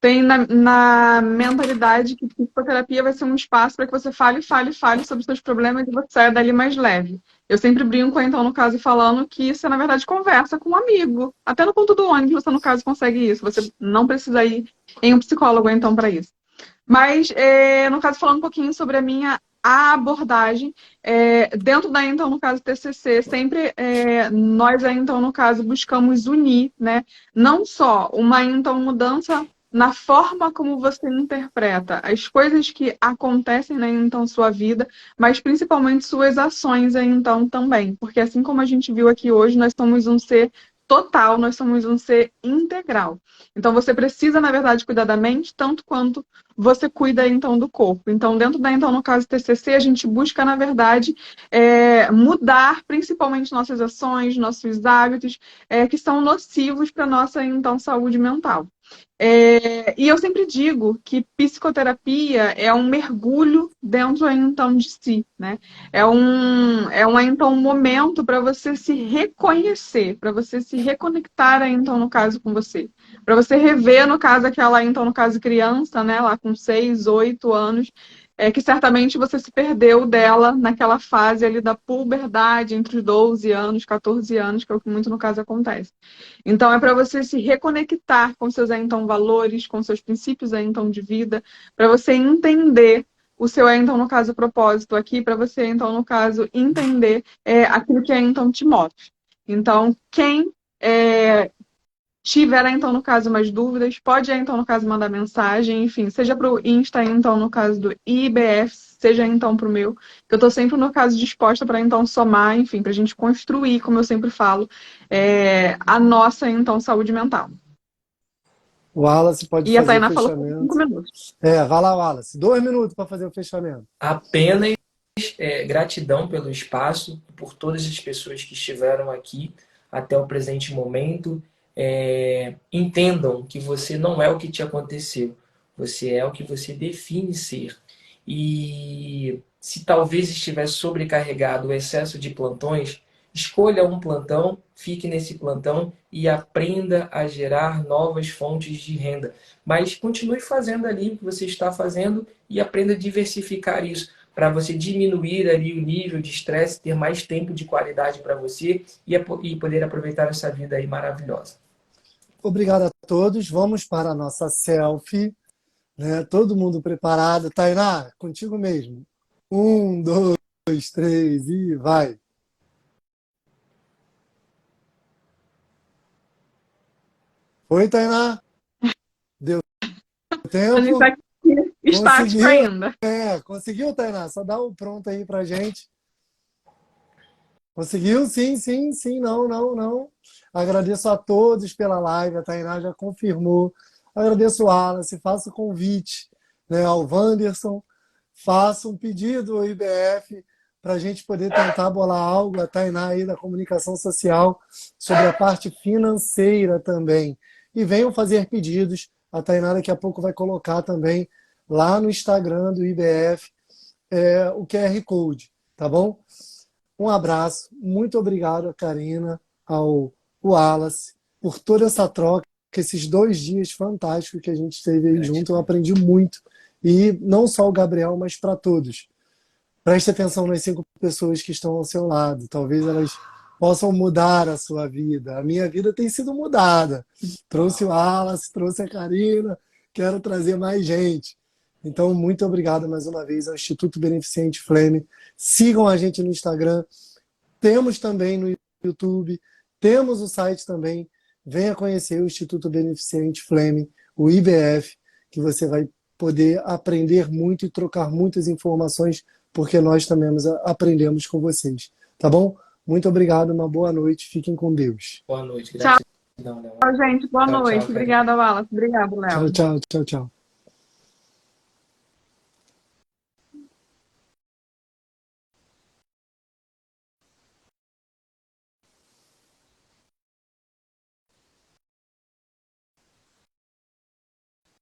têm na mentalidade que psicoterapia vai ser um espaço para que você fale sobre os seus problemas e você saia dali mais leve. Eu sempre brinco, então, no caso, falando que isso é, na verdade, conversa com um amigo. Até no ponto do ônibus você, no caso, consegue isso. Você não precisa ir em um psicólogo, então, para isso. Mas, no caso, falando um pouquinho sobre a minha abordagem, dentro da, então, no caso, TCC, sempre nós, então, no caso, buscamos unir, né, não só uma, então, mudança na forma como você interpreta as coisas que acontecem, né, então, sua vida, mas principalmente suas ações, então, também. Porque assim como a gente viu aqui hoje, nós somos um ser total, nós somos um ser integral. Então, você precisa, na verdade, cuidar da mente, tanto quanto você cuida, então, do corpo. Então, dentro da, então, no caso TCC, a gente busca, na verdade, mudar principalmente nossas ações, nossos hábitos, que são nocivos para a nossa, então, saúde mental. E eu sempre digo que psicoterapia é um mergulho dentro, então, de si, né? Então, um momento para você se reconhecer, para você se reconectar, então, no caso, com você. Para você rever, no caso, aquela, então, no caso, criança, né? Lá com 6, 8 anos, que certamente você se perdeu dela naquela fase ali da puberdade, entre os 12 anos, 14 anos, que é o que muito, no caso, acontece. Então, é para você se reconectar com seus, então, valores, com seus princípios, então, de vida, para você entender o seu, então, no caso, propósito aqui, para você, então, no caso, entender aquilo que, então, te move. Então, quem tiver, então, no caso, mais dúvidas, pode, então, no caso, mandar mensagem, enfim, seja para o Insta, então, no caso do IBF, seja, então, para o meu, que eu estou sempre, no caso, disposta para, então, somar, enfim, para a gente construir, como eu sempre falo, a nossa, então, saúde mental. O Wallace pode E a fazer o Tainá falou por fechamento. 5 minutos. Vai lá, Wallace. 2 minutos para fazer o fechamento. Apenas gratidão pelo espaço, por todas as pessoas que estiveram aqui até o presente momento. Entendam que você não é o que te aconteceu, você é o que você define ser. E se talvez estiver sobrecarregado o excesso de plantões, escolha um plantão, fique nesse plantão e aprenda a gerar novas fontes de renda. Mas continue fazendo ali o que você está fazendo e aprenda a diversificar isso, para você diminuir ali o nível de estresse, ter mais tempo de qualidade para você e poder aproveitar essa vida aí maravilhosa. Obrigado a todos. Vamos para a nossa selfie. Né? Todo mundo preparado. Tainá, contigo mesmo. 1, 2, 3 e vai. Oi, Tainá. Deu tempo? A gente está aqui estático ainda. Conseguiu, Tainá? Só dá o pronto aí pra gente. Conseguiu? Sim, sim, sim. Não, não, não. Agradeço a todos pela live. A Tainá já confirmou. Agradeço o Wallace. Faço o convite, né, ao Wanderson. Faço um pedido ao IBF para a gente poder tentar bolar algo, a Tainá aí da comunicação social, sobre a parte financeira também. E venham fazer pedidos. A Tainá daqui a pouco vai colocar também lá no Instagram do IBF o QR Code, tá bom? Um abraço, muito obrigado a Karina, ao Wallace, por toda essa troca, esses 2 dias fantásticos que a gente teve aí junto. Eu aprendi muito. E não só o Gabriel, mas para todos. Preste atenção nas 5 pessoas que estão ao seu lado. Talvez elas possam mudar a sua vida. A minha vida tem sido mudada. Trouxe o Wallace, trouxe a Karina, quero trazer mais gente. Então, muito obrigado mais uma vez ao Instituto Beneficente Flame. Sigam a gente no Instagram. Temos também no YouTube. Temos o site também. Venha conhecer o Instituto Beneficente Flame, o IBF, que você vai poder aprender muito e trocar muitas informações, porque nós também aprendemos com vocês. Tá bom? Muito obrigado, uma boa noite. Fiquem com Deus. Boa noite. Gratidão, Léo. Tchau, gente. Boa noite. Tchau, Obrigada, Wallace. Obrigado, Léo. Tchau, tchau, tchau, tchau.